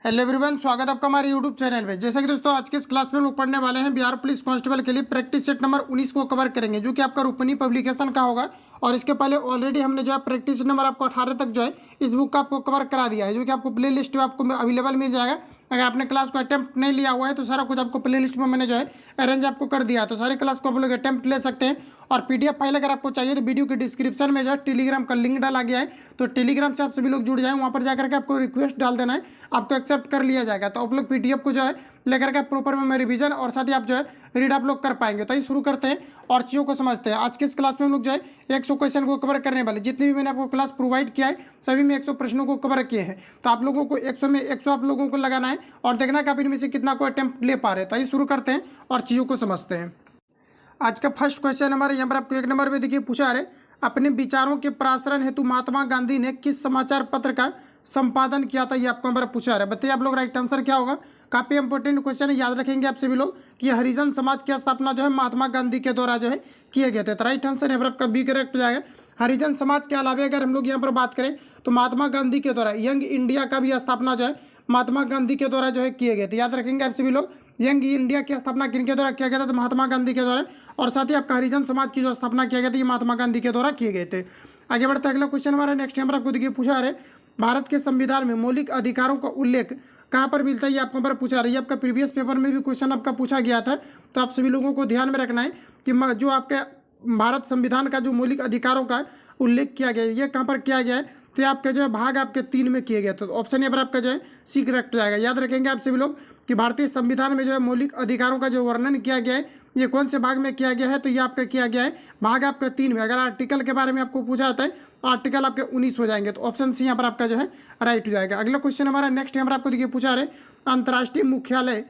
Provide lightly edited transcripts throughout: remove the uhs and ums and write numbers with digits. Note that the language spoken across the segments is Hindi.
हेलो एवरीवन, स्वागत है आपका हमारे यूट्यूब चैनल में। जैसा कि दोस्तों आज के इस क्लास में हम लोग पढ़ने वाले हैं बिहार पुलिस कांस्टेबल के लिए प्रैक्टिस सेट नंबर 19 को कवर करेंगे, जो कि आपका रूपनी पब्लिकेशन का होगा। और इसके पहले ऑलरेडी हमने जो है प्रैक्टिस नंबर आपको 18 तक जो है इस बुक का आपको कवर करा दिया है, जो कि आपको प्ले लिस्ट में आपको अवेलेबल मिल जाएगा। अगर आपने क्लास को अटेम्प्ट नहीं लिया हुआ है तो सारा कुछ आपको प्ले लिस्ट में मैंने जो है अरेंज आपको कर दिया है, तो सारे क्लास को आप लोग अटेम्प्ट ले सकते हैं। और पीडीएफ फाइल अगर आपको चाहिए तो वीडियो के डिस्क्रिप्शन में जो है टेलीग्राम का लिंक डाला गया है, तो टेलीग्राम से आप सभी लोग जुड़ जाएं। वहाँ पर जाकर के आपको रिक्वेस्ट डाल देना है, आपको एक्सेप्ट कर लिया जाएगा। तो आप लोग पीडीएफ को जो है लेकर के प्रॉपर में रिवीजन और साथ ही आप जो है रीड आप लोग कर पाएंगे। तो ये शुरू करते हैं और चीज़ों को समझते हैं। आज के इस क्लास में हम लोग जो है 100 क्वेश्चन को कवर करने वाले, जितनी भी मैंने आपको क्लास प्रोवाइड किया है सभी में 100 प्रश्नों को कवर किए हैं। तो आप लोगों को 100 में 100 आप लोगों को लगाना है और देखना कि आप इनमें से कितना को अटेम्प्ट ले पा रहे हैं। तो ये शुरू करते हैं और चीज़ों को समझते हैं। आज का फर्स्ट क्वेश्चन हमारे यहाँ पर आपको 1 नंबर में देखिए पूछा है, अपने विचारों के प्रसारण हेतु महात्मा गांधी ने किस समाचार पत्र का संपादन किया था, ये आपको हमारा पूछा है। बताइए आप लोग राइट आंसर क्या होगा। काफी इंपॉर्टेंट क्वेश्चन है, याद रखेंगे आप सभी लोग कि हरिजन समाज की स्थापना जो है महात्मा गांधी के द्वारा जो है किए गए थे। तो राइट आंसर यहाँ पर आपका बी करेक्ट हो जाएगा। हरिजन समाज के अलावा अगर हम लोग यहाँ पर बात करें तो महात्मा गांधी के द्वारा यंग इंडिया का भी स्थापना जो है महात्मा गांधी के द्वारा जो है किए गए थे। याद रखेंगे आप सभी लोग, यंग इंडिया की स्थापना किनके द्वारा किया गया था, तो महात्मा गांधी के द्वारा। और साथ ही आपका हरिजन समाज की जो स्थापना किया गया था ये महात्मा गांधी के द्वारा किए गए थे। आगे बढ़ते अगला क्वेश्चन हमारा नेक्स्ट नंबर आपको देखिए पूछा है, भारत के संविधान में मौलिक अधिकारों का उल्लेख कहाँ पर मिलता है, ये आपको पर पूछा रही है। आपका प्रीवियस पेपर में भी क्वेश्चन आपका पूछा गया था, तो आप सभी लोगों को ध्यान में रखना है कि जो आपके भारत संविधान का जो मौलिक अधिकारों का उल्लेख किया गया है ये कहाँ पर किया गया है, तो आपके जो है भाग आपके 3 में किए गए। तो ऑप्शन यहाँ पर आपका जो है सी करेक्ट हो जाएगा। याद रखेंगे आप सभी लोग कि भारतीय संविधान में जो है मौलिक अधिकारों का जो वर्णन किया गया है ये कौन से भाग में किया गया है, तो ये आपका किया गया है भाग आपका 3 में। अगर आर्टिकल के बारे में आपको पूछा जाता है तो आर्टिकल आपके 19 हो जाएंगे, तो ऑप्शन सी यहाँ पर आपका जो है राइट हो जाएगा। अगला क्वेश्चन हमारा नेक्स्ट यहाँ पर आपको देखिए पूछा है, अंतर्राष्ट्रीय मुख्यालय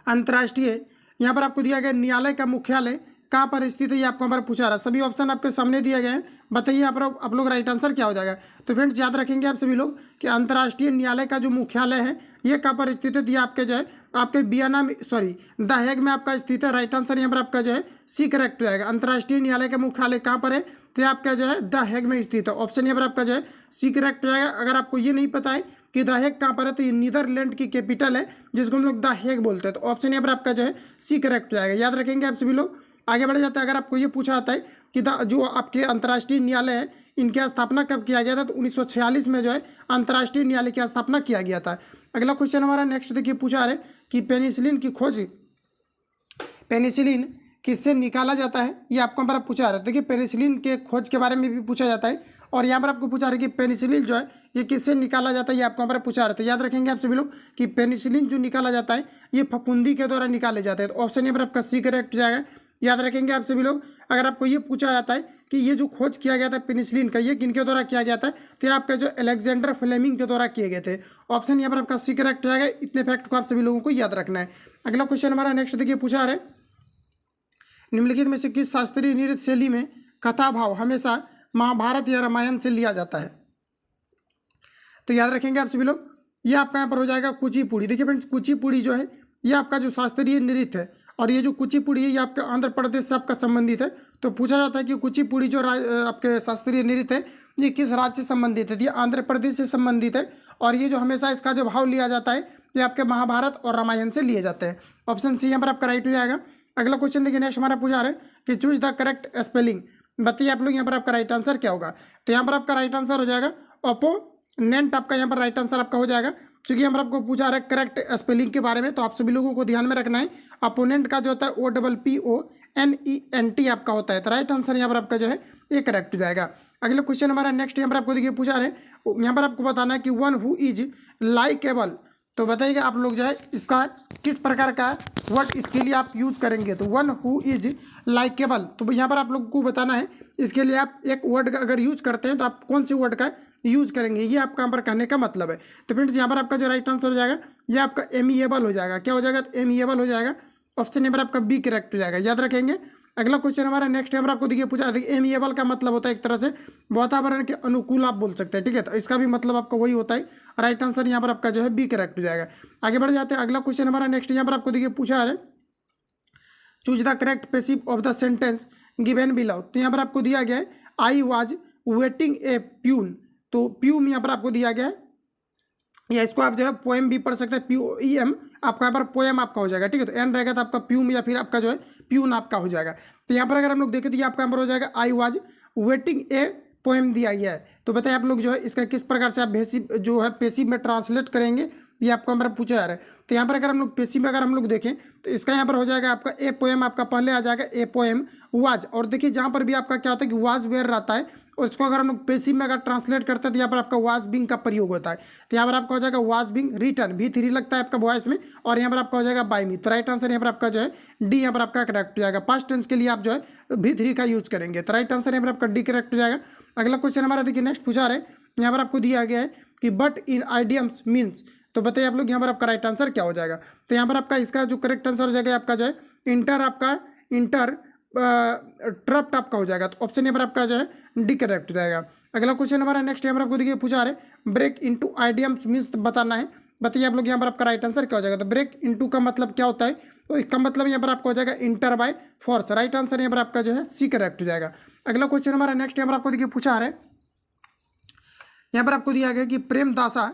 अंतर्राष्ट्रीय यहाँ पर आपको दिया गया न्यायालय का मुख्यालय कहाँ पर स्थित है, ये आपको हमारा पूछा रहा है। सभी ऑप्शन आपके सामने दिए गए हैं, बताइए यहाँ पर आप लोग राइट आंसर क्या हो जाएगा। तो फ्रेंड्स याद रखेंगे आप सभी लोग कि अंतर्राष्ट्रीय न्यायालय का जो मुख्यालय है ये कहाँ पर स्थित है, ये आपके जो है आपके वियना में द हेग में आपका स्थित है। राइट आंसर यहाँ पर आपका जो है सी करेक्ट हो जाएगा। अंतर्राष्ट्रीय न्यायालय का मुख्यालय कहाँ पर है, तो आपका जो है द हेग में स्थित है। ऑप्शन यहाँ पर आपका जो है सी करेक्ट हो जाएगा। अगर आपको ये नहीं पता है कि द हेग कहाँ पर है, तो ये नीदरलैंड की कैपिटल है जिसको हम लोग द हेग बोलते हैं। तो ऑप्शन यहाँ पर आपका जो है सी करेक्ट हो जाएगा। याद रखेंगे आप सभी लोग। आगे बढ़ जाता है, अगर आपको ये पूछा जाता है कि जो आपके अंतर्राष्ट्रीय न्यायालय है इनकी स्थापना कब किया गया था, तो 1946 में जो है अंतर्राष्ट्रीय न्यायालय की स्थापना किया गया था। अगला क्वेश्चन हमारा नेक्स्ट देखिए पूछा है कि पेनिसिलिन की खोज पेनिसिलिन किससे निकाला जाता है, ये आपको हमारा पूछा है। देखिए पेनिसिलिन के खोज के बारे में भी पूछा जाता है और यहाँ पर आपको पूछा रहा है कि पेनिसिलिन जो है ये किससे निकाला जाता है, ये आपको हमारा पूछा रहा है। तो याद रखेंगे आप सभी लोग कि पेनिसिलिन जो निकाला जाता है ये फफूंदी के द्वारा निकाले जाते हैं। तो ऑप्शन यहाँ पर आपका सी करेक्ट हो जाएगा। याद रखेंगे आप सभी लोग। अगर आपको ये पूछा जाता है कि ये जो खोज किया गया था पेनिसिलिन का ये किनके द्वारा किया गया था, तो ये आपका जो अलेक्जेंडर फ्लेमिंग के द्वारा किए गए थे। ऑप्शन यहाँ पर आपका सी करेक्ट हो जाएगा। इतने फैक्ट को आप सभी लोगों को याद रखना है। अगला क्वेश्चन हमारा नेक्स्ट देखिए पूछा है, निम्नलिखित में से किस शास्त्रीय नृत्य शैली में कथा भाव हमेशा महाभारत या रामायण से लिया जाता है, तो याद रखेंगे आप सभी लोग ये आपका यहाँ पर हो जाएगा कुचिपुड़ी। देखिए फ्रेंड्स कुचिपुड़ी जो है ये आपका जो शास्त्रीय नृत्य है और ये जो कुचिपुड़ी है ये आपके आंध्र प्रदेश से आपका संबंधित है। तो पूछा जाता है कि कुचिपुड़ी जो आपके शास्त्रीय नृत्य है ये किस राज्य से संबंधित है, ये आंध्र प्रदेश से संबंधित है। और ये जो हमेशा इसका जो भाव लिया जाता है ये आपके महाभारत और रामायण से लिए जाते हैं। ऑप्शन सी यहाँ पर आपका राइट हो जाएगा। अगला क्वेश्चन देखिए नेक्स्ट हमारा पूछा है कि चूज द करेक्ट स्पेलिंग। बताइए आप लोग यहाँ पर आपका राइट आंसर क्या होगा। तो यहाँ पर आपका राइट आंसर हो जाएगा ओपोनेंट। आपका यहाँ पर राइट आंसर आपका हो जाएगा, क्योंकि यहाँ पर आपको पूछा रहा है करेक्ट स्पेलिंग के बारे में, तो आप सभी लोगों को ध्यान में रखना है। अपोनेंट का जो होता है OPPONENT आपका होता है। तो राइट आंसर यहाँ पर आपका जो है ये करेक्ट हो जाएगा। अगला क्वेश्चन हमारा नेक्स्ट यहाँ पर आपको देखिए पूछा है, यहाँ पर आपको बताना है कि वन हु इज लाइकेबल। तो बताइएगा आप लोग जो है इसका किस प्रकार का वर्ड इसके लिए आप यूज करेंगे। तो वन हु इज लाइकेबल, तो यहाँ पर आप लोग को बताना है इसके लिए आप एक वर्ड का अगर यूज करते हैं तो आप कौन से वर्ड का यूज करेंगे, ये आपका यहाँ पर कहने का मतलब है। तो फ्रेंड्स यहाँ पर आपका जो राइट आंसर हो जाएगा ये आपका एमिएबल हो जाएगा। क्या हो जाएगा, तो एमिएबल हो जाएगा। ऑप्शन यहाँ पर आपका बी करेक्ट हो जाएगा। याद रखेंगे। अगला क्वेश्चन हमारा नेक्स्ट यहाँ पर आपको देखिए पूछा देखिए एमिएबल का मतलब होता है एक तरह से वातावरण के अनुकूल आप बोल सकते हैं, ठीक है। तो इसका भी मतलब आपका वही होता है। राइट आंसर यहाँ पर आपका जो है बी करेक्ट हो जाएगा। आगे बढ़ जाते हैं। अगला क्वेश्चन हमारा नेक्स्ट यहाँ पर आपको देखिए पूछा है, choose the correct passive of the sentence given below. तो यहाँ पर आपको दिया गया है I was waiting A peon. तो प्यून यहाँ पर आपको दिया गया है या इसको आप जो है पोएम भी पढ़ सकते हैं, POEM आपका यहाँ पर पोएम आपका हो जाएगा, ठीक है। तो एन रहेगा तो आपका प्यूम या फिर आपका जो है प्यून आपका हो जाएगा। तो यहाँ पर अगर हम लोग देखें तो ये आपका यहाँ पर हो जाएगा I was waiting a poem दिया गया है। तो बताइए आप लोग जो है इसका किस प्रकार से आप भेसिव जो है पेसिव में ट्रांसलेट करेंगे, ये आपको हमारा पूछा जा रहा है। तो यहाँ पर अगर हम लोग पेसिव में अगर हम लोग देखें तो इसका यहाँ पर हो जाएगा आपका ए पोएम, आपका पहले आ जाएगा ए पोएम वाज। और देखिए जहाँ पर भी आपका क्या होता है कि वाज वेयर रहता है, और इसको अगर हम लोग पेसिव में अगर ट्रांसलेट करते हैं तो यहाँ पर आपका वाज बिंग का प्रयोग होता है। तो यहाँ पर आपका हो जाएगा वाज बिंग रिटर्न, V3 लगता है आपका वॉइस में, और यहाँ पर आपका हो जाएगा बाय मी। तो राइट आंसर यहाँ पर आपका जो है डी यहाँ पर आपका करेक्ट हो जाएगा। पास्ट टेंस के लिए आप जो है V3 का यूज करेंगे। तो राइट आंसर यहाँ पर आपका डी करेक्ट हो जाएगा। अगला क्वेश्चन हमारा देखिए नेक्स्ट पूछा रहे, यहाँ पर आपको दिया गया है कि बट इन आइडियम्स मीन्स। तो बताइए आप लोग यहाँ पर आपका राइट आंसर क्या हो जाएगा। तो यहाँ पर आपका इसका जो करेक्ट आंसर हो जाएगा आपका जो है इंटर ट्रप्ट आपका हो जाएगा। तो ऑप्शन यहाँ पर आपका जो है डी करेक्ट हो जाएगा। अगला क्वेश्चन हमारा नेक्स्ट यहाँ पर आपको देखिए पूछा रहे ब्रेक इनटू आइडियम्स मीन्स बताना है। बताइए आप लोग यहाँ पर आपका राइट आंसर क्या हो जाएगा। तो ब्रेक इनटू का मतलब क्या होता है, तो इसका मतलब यहाँ पर आपको हो जाएगा inter by force. Right answer यहाँ पर आपका जो है सी करेक्ट हो जाएगा। अगला क्वेश्चन हमारा नेक्स्ट यहाँ पर आपको देखिए पूछा रहे, यहाँ पर आपको दिया गया कि प्रेमदासा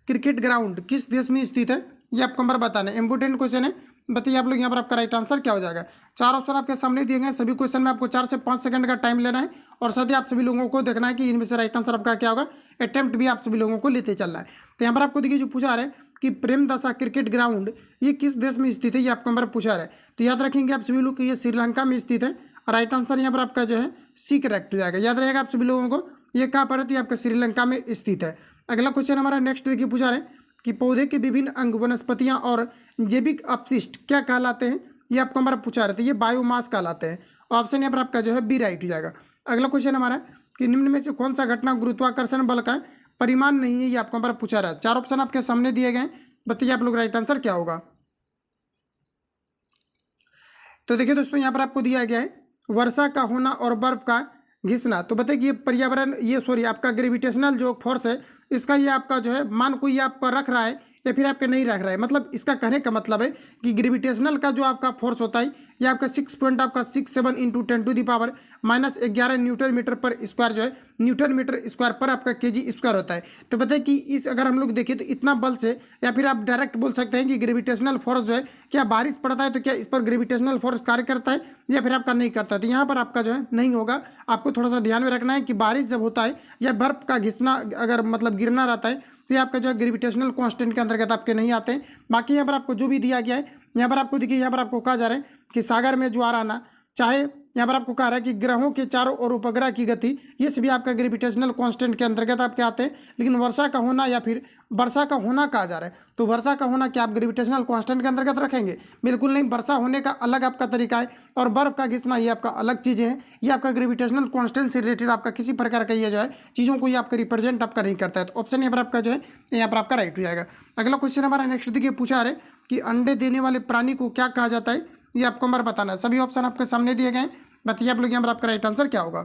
क्रिकेट ग्राउंड किस देश में स्थित है, ये आपको नंबर बताना है। इंपोर्टेंट क्वेश्चन है। बताइए आप लोग यहाँ पर आपका राइट आंसर क्या हो जाएगा। 4 ऑप्शन आपके सामने दिए गए, सभी क्वेश्चन में आपको 4 से 5 सेकंड का टाइम लेना है, और साथ ही आप सभी लोगों को देखना है कि इनमें से राइट आंसर आपका क्या होगा। अटेम्प्ट भी आप सभी लोगों को लेते चलना है। तो यहाँ पर आपको देखिए जो पूछा रहा है कि प्रेमदासा क्रिकेट ग्राउंड ये किस देश में स्थित है, ये आपको नंबर पूछा रहा है। तो याद रखेंगे आप सभी लोग कि ये श्रीलंका में स्थित है। राइट आंसर यहाँ पर आपका जो है सी करेक्ट हो जाएगा। याद रहेगा आप सभी लोगों को ये कहाँ पर है, तो ये आपका श्रीलंका में स्थित है। अगला क्वेश्चन हमारा नेक्स्ट देखिए पूछा रहे कि पौधे के विभिन्न अंग वनस्पतियां और जैविक अपशिष्ट क्या कहलाते हैं, ये आपको हमारा पूछा रहे थे। ये बायोमास कहलाते हैं। ऑप्शन यहाँ पर आपका जो है बी राइट हो जाएगा। अगला क्वेश्चन हमारा कि निम्न में से कौन सा घटना गुरुत्वाकर्षण बल का परिमाण नहीं है, ये आपको हमारा पूछा रहा है। 4 ऑप्शन आपके सामने दिए गए, बताइए आप लोग राइट आंसर क्या होगा। तो देखिए दोस्तों यहाँ पर आपको दिया गया है वर्षा का होना और बर्फ का घिसना। तो बताइए ये पर्यावरण आपका ग्रेविटेशनल जो फोर्स है इसका ये आपका जो है मान को ये आपका रख रहा है या फिर आपके नहीं रख रहा है। मतलब इसका कहने का मतलब है कि ग्रेविटेशनल का जो आपका फोर्स होता है ये आपका 6.67 इंटू 10⁻⁻11 न्यूटन मीटर पर स्क्वायर जो है न्यूटन मीटर स्क्वायर पर आपका केजी स्क्वायर होता है। तो बताइए कि इस अगर हम लोग देखें तो इतना बल से, या फिर आप डायरेक्ट बोल सकते हैं कि ग्रेविटेशनल फोर्स जो है क्या बारिश पड़ता है तो क्या इस पर ग्रेविटेशनल फोर्स कार्य करता है या फिर आपका नहीं करता है। तो यहाँ पर आपका जो है नहीं होगा। आपको थोड़ा सा ध्यान में रखना है कि बारिश जब होता है या बर्फ का घिसना अगर मतलब गिरना रहता है तो ये आपका जो है ग्रेविटेशनल कांस्टेंट के अंतर्गत आपके नहीं आते हैं। बाकी यहाँ पर आपको जो भी दिया गया है यहाँ पर आपको देखिए यहाँ पर आपको कहा जा रहा है कि सागर में ज्वार आना, चाहे यहाँ पर आपको कहा रहा है कि ग्रहों के चारों ओर उपग्रह की गति, ये सभी आपका ग्रेविटेशनल कांस्टेंट के अंतर्गत आपके आते हैं। लेकिन वर्षा का होना या फिर वर्षा का होना कहा जा रहा है, तो वर्षा का होना क्या आप ग्रेविटेशनल कांस्टेंट के अंतर्गत रखेंगे? बिल्कुल नहीं। वर्षा होने का अलग आपका तरीका है और बर्फ का घिसना ये आपका अलग चीज़ें हैं। ये आपका ग्रेविटेशनल कांस्टेंट से रिलेटेड आपका किसी प्रकार का ये जो है चीज़ों को ये आपका रिप्रेजेंट आपका नहीं करता है। तो ऑप्शन यहाँ पर आपका जो है यहाँ पर आपका राइट हो जाएगा। अगला क्वेश्चन हमारा नेक्स्ट देखिए पूछा रहे कि अंडे देने वाले प्राणी को क्या कहा जाता है, ये आपको हमारा बताना है। सभी ऑप्शन आपके सामने दिए गए, बताइए आप लोग यहाँ पर आपका राइट आंसर क्या होगा।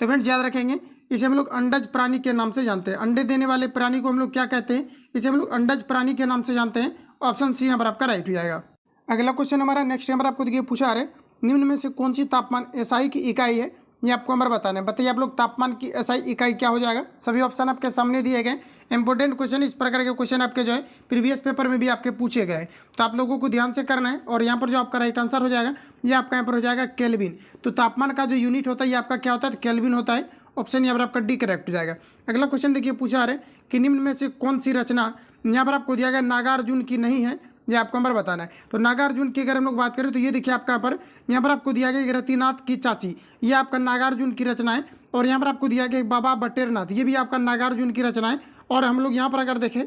तो फ्रेंड्स याद रखेंगे इसे हम लोग अंडज प्राणी के नाम से जानते हैं। अंडे देने वाले प्राणी को हम लोग क्या कहते हैं, इसे हम लोग अंडज प्राणी के नाम से जानते हैं। ऑप्शन सी यहाँ पर आपका राइट हो जाएगा। अगला क्वेश्चन हमारा नेक्स्ट यहाँ पर आपको देखिए पूछा रहे निम्न में से कौन सी तापमान एसआई की इकाई है, ये आपको हमारा बताना है। बताइए आप लोग तापमान की एसआई इकाई क्या हो जाएगा। सभी ऑप्शन आपके सामने दिए गए। इंपॉर्टेंट क्वेश्चन, इस प्रकार के क्वेश्चन आपके जो है प्रीवियस पेपर में भी आपके पूछे गए, तो आप लोगों को ध्यान से करना है। और यहाँ पर जो आपका राइट आंसर हो जाएगा ये आपका यहाँ पर हो जाएगा केल्विन। तो तापमान का जो यूनिट होता है ये आपका क्या होता है, केल्विन होता है। ऑप्शन यहाँ पर आपका डी करेक्ट हो जाएगा। अगला क्वेश्चन देखिए पूछा रहे कि निम्न में से कौन सी रचना यहाँ पर आपको दिया गया नागार्जुन की नहीं है, ये आपको नंबर बताना है। तो नागार्जुन की अगर हम लोग बात करें तो ये देखिए आपका यहाँ पर आपको दिया गया रतिनाथ की चाची, ये आपका नागार्जुन की रचना है। और यहाँ पर आपको दिया गया बाबा बटेरनाथ, ये भी आपका नागार्जुन की रचना है। और हम लोग यहाँ पर अगर देखें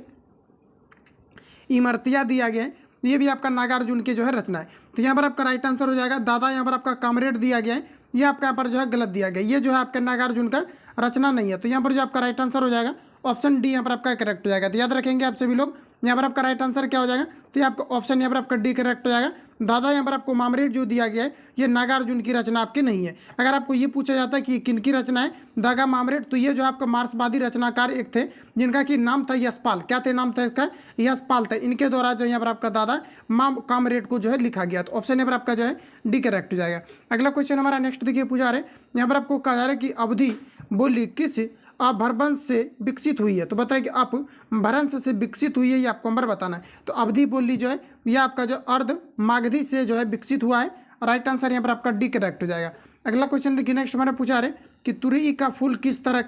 इमरतिया दिया गया है, ये भी आपका नागार्जुन की जो है रचना है। तो यहाँ पर आपका राइट आंसर हो जाएगा दादा। यहाँ पर आपका कामरेड दिया गया है, ये आपका यहाँ पर जो है गलत दिया गया, ये जो है आपका नागार्जुन का रचना नहीं है। तो यहाँ पर जो आपका राइट आंसर हो जाएगा ऑप्शन डी यहाँ पर आपका करेक्ट हो जाएगा। तो याद रखेंगे आप सभी लोग यहाँ पर आपका राइट आंसर क्या हो जाएगा, तो ये आपका ऑप्शन यहाँ पर आपका डी करेक्ट हो जाएगा। दादा यहाँ पर आपको मामरेड जो दिया गया है ये नागार्जुन की रचना आपकी नहीं है। अगर आपको ये पूछा जाता है कि किन की रचना है दागा मामरेड, तो ये जो आपका मार्क्सवादी रचनाकार एक थे जिनका कि नाम था यशपाल। क्या थे नाम था इसका, यशपाल था। इनके द्वारा जो यहाँ पर आपका दादा कामरेड को जो है लिखा गया। तो ऑप्शन यहाँ पर आपका जो है डी करेक्ट हो जाएगा। अगला क्वेश्चन हमारा नेक्स्ट देखिए पूछा रहे, यहाँ पर आपको कहा जा रहा है कि अवधि बोली किस अपभ्रंश से विकसित हुई है। तो बताइए कि अपभ्रंश से विकसित हुई है, ये आपको नंबर बताना है। तो अवधि बोली जो है ये आपका जो अर्ध मागधी से जो है विकसित हुआ है। राइट आंसर यहाँ पर आपका डी करेक्ट हो जाएगा। अगला क्वेश्चन देखिए, नेक्स्ट हमारा पूछा रहे कि तुरई का फूल किस तरह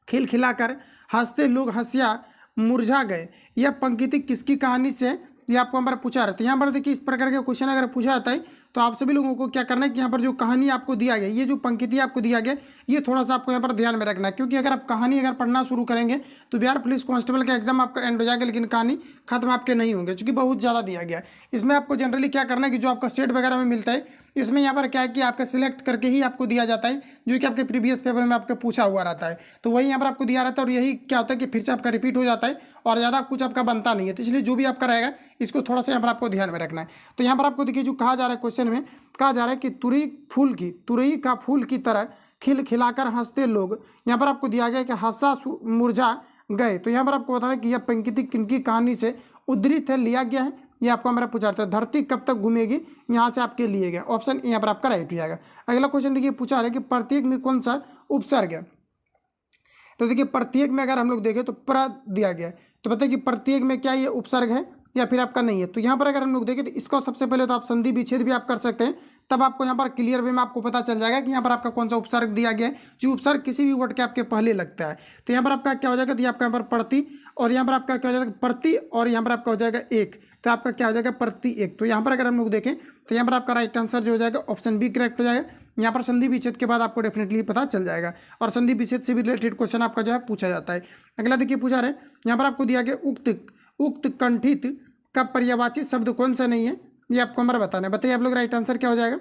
खिलखिलाकर हंसते लोग हंसिया मुरझा गए, यह पंक्ति किसकी कहानी से है, ये आपको हमारा पूछा रहा था। यहाँ पर देखिए इस प्रकार के क्वेश्चन अगर पूछा जाता है तो आप सभी लोगों को क्या करना है कि यहाँ पर जो कहानी आपको दिया गया, ये जो पंक्ति आपको दिया गया, ये थोड़ा सा आपको यहाँ पर ध्यान में रखना है, क्योंकि अगर आप कहानी पढ़ना शुरू करेंगे तो बिहार पुलिस कांस्टेबल का एग्जाम आपका एंड हो जाएगा, लेकिन कहानी खत्म आपके नहीं होंगे, क्योंकि बहुत ज़्यादा दिया गया है। इसमें आपको जनरली क्या करना है कि जो आपका स्टेट वगैरह में मिलता है, इसमें यहाँ पर क्या है कि आपका सिलेक्ट करके ही आपको दिया जाता है, जो कि आपके प्रीवियस पेपर में आपका पूछा हुआ रहता है। तो वही यहाँ पर आपको दिया रहता है, और यही क्या होता है कि फिर से आपका रिपीट हो जाता है और ज़्यादा कुछ आपका बनता नहीं है। तो इसलिए जो भी आपका रहेगा इसको थोड़ा सा यहाँ पर आपको ध्यान में रखना है। तो यहाँ पर आपको देखिए जो कहा जा रहा है क्वेश्चन में, कहा जा रहा है कि तुरई का फूल की तरह खिलखिलाकर हंसते लोग, यहाँ पर आपको दिया गया कि हंसा मुरझा गए। तो यहाँ पर आपको बता रहा है कि यह पंक्ति किनकी कहानी से उद्धृत है, लिया गया है, ये आपको हमारा पूछा था। धरती कब तक घूमेगी, यहाँ से आपके लिए गया ऑप्शन यहाँ पर आपका राइट हो जाएगा। अगला क्वेश्चन देखिए पूछा रहा है कि प्रत्येक में कौन सा उपसर्ग है। तो देखिए प्रत्येक में अगर हम लोग देखें तो प्र दिया गया है, तो बताइए कि प्रत्येक में क्या ये उपसर्ग है या फिर आपका नहीं है। तो यहाँ पर अगर हम लोग देखें तो इसको सबसे पहले तो आप संधि विच्छेद भी आप कर सकते हैं, तब आपको यहाँ पर क्लियर वे में आपको पता चल जाएगा कि यहाँ पर आपका कौन सा उपसर्ग दिया गया है। जो उपसर्ग किसी भी वर्ड के आपके पहले लगता है, तो यहाँ पर आपका क्या हो जाएगा, तो आपका यहाँ पर प्रति, और यहाँ पर आपका क्या हो जाएगा प्रति, और यहाँ पर आपका हो जाएगा एक, तो आपका क्या हो जाएगा प्रति एक। तो यहाँ पर अगर हम लोग देखें तो यहाँ पर आपका राइट आंसर जो हो जाएगा ऑप्शन बी करेक्ट हो जाएगा। यहाँ पर संधि विच्छेद के बाद आपको डेफिनेटली पता चल जाएगा, और संधि विच्छेद से भी रिलेटेड क्वेश्चन आपका जो है पूछा जाता है। अगला देखिए पूछा रहे, यहाँ पर आपको दिया गया उक्त कंठित का पर्यायवाची शब्द कौन सा नहीं है, ये आपको हमारा बताना है। बताइए आप लोग राइट आंसर क्या हो जाएगा।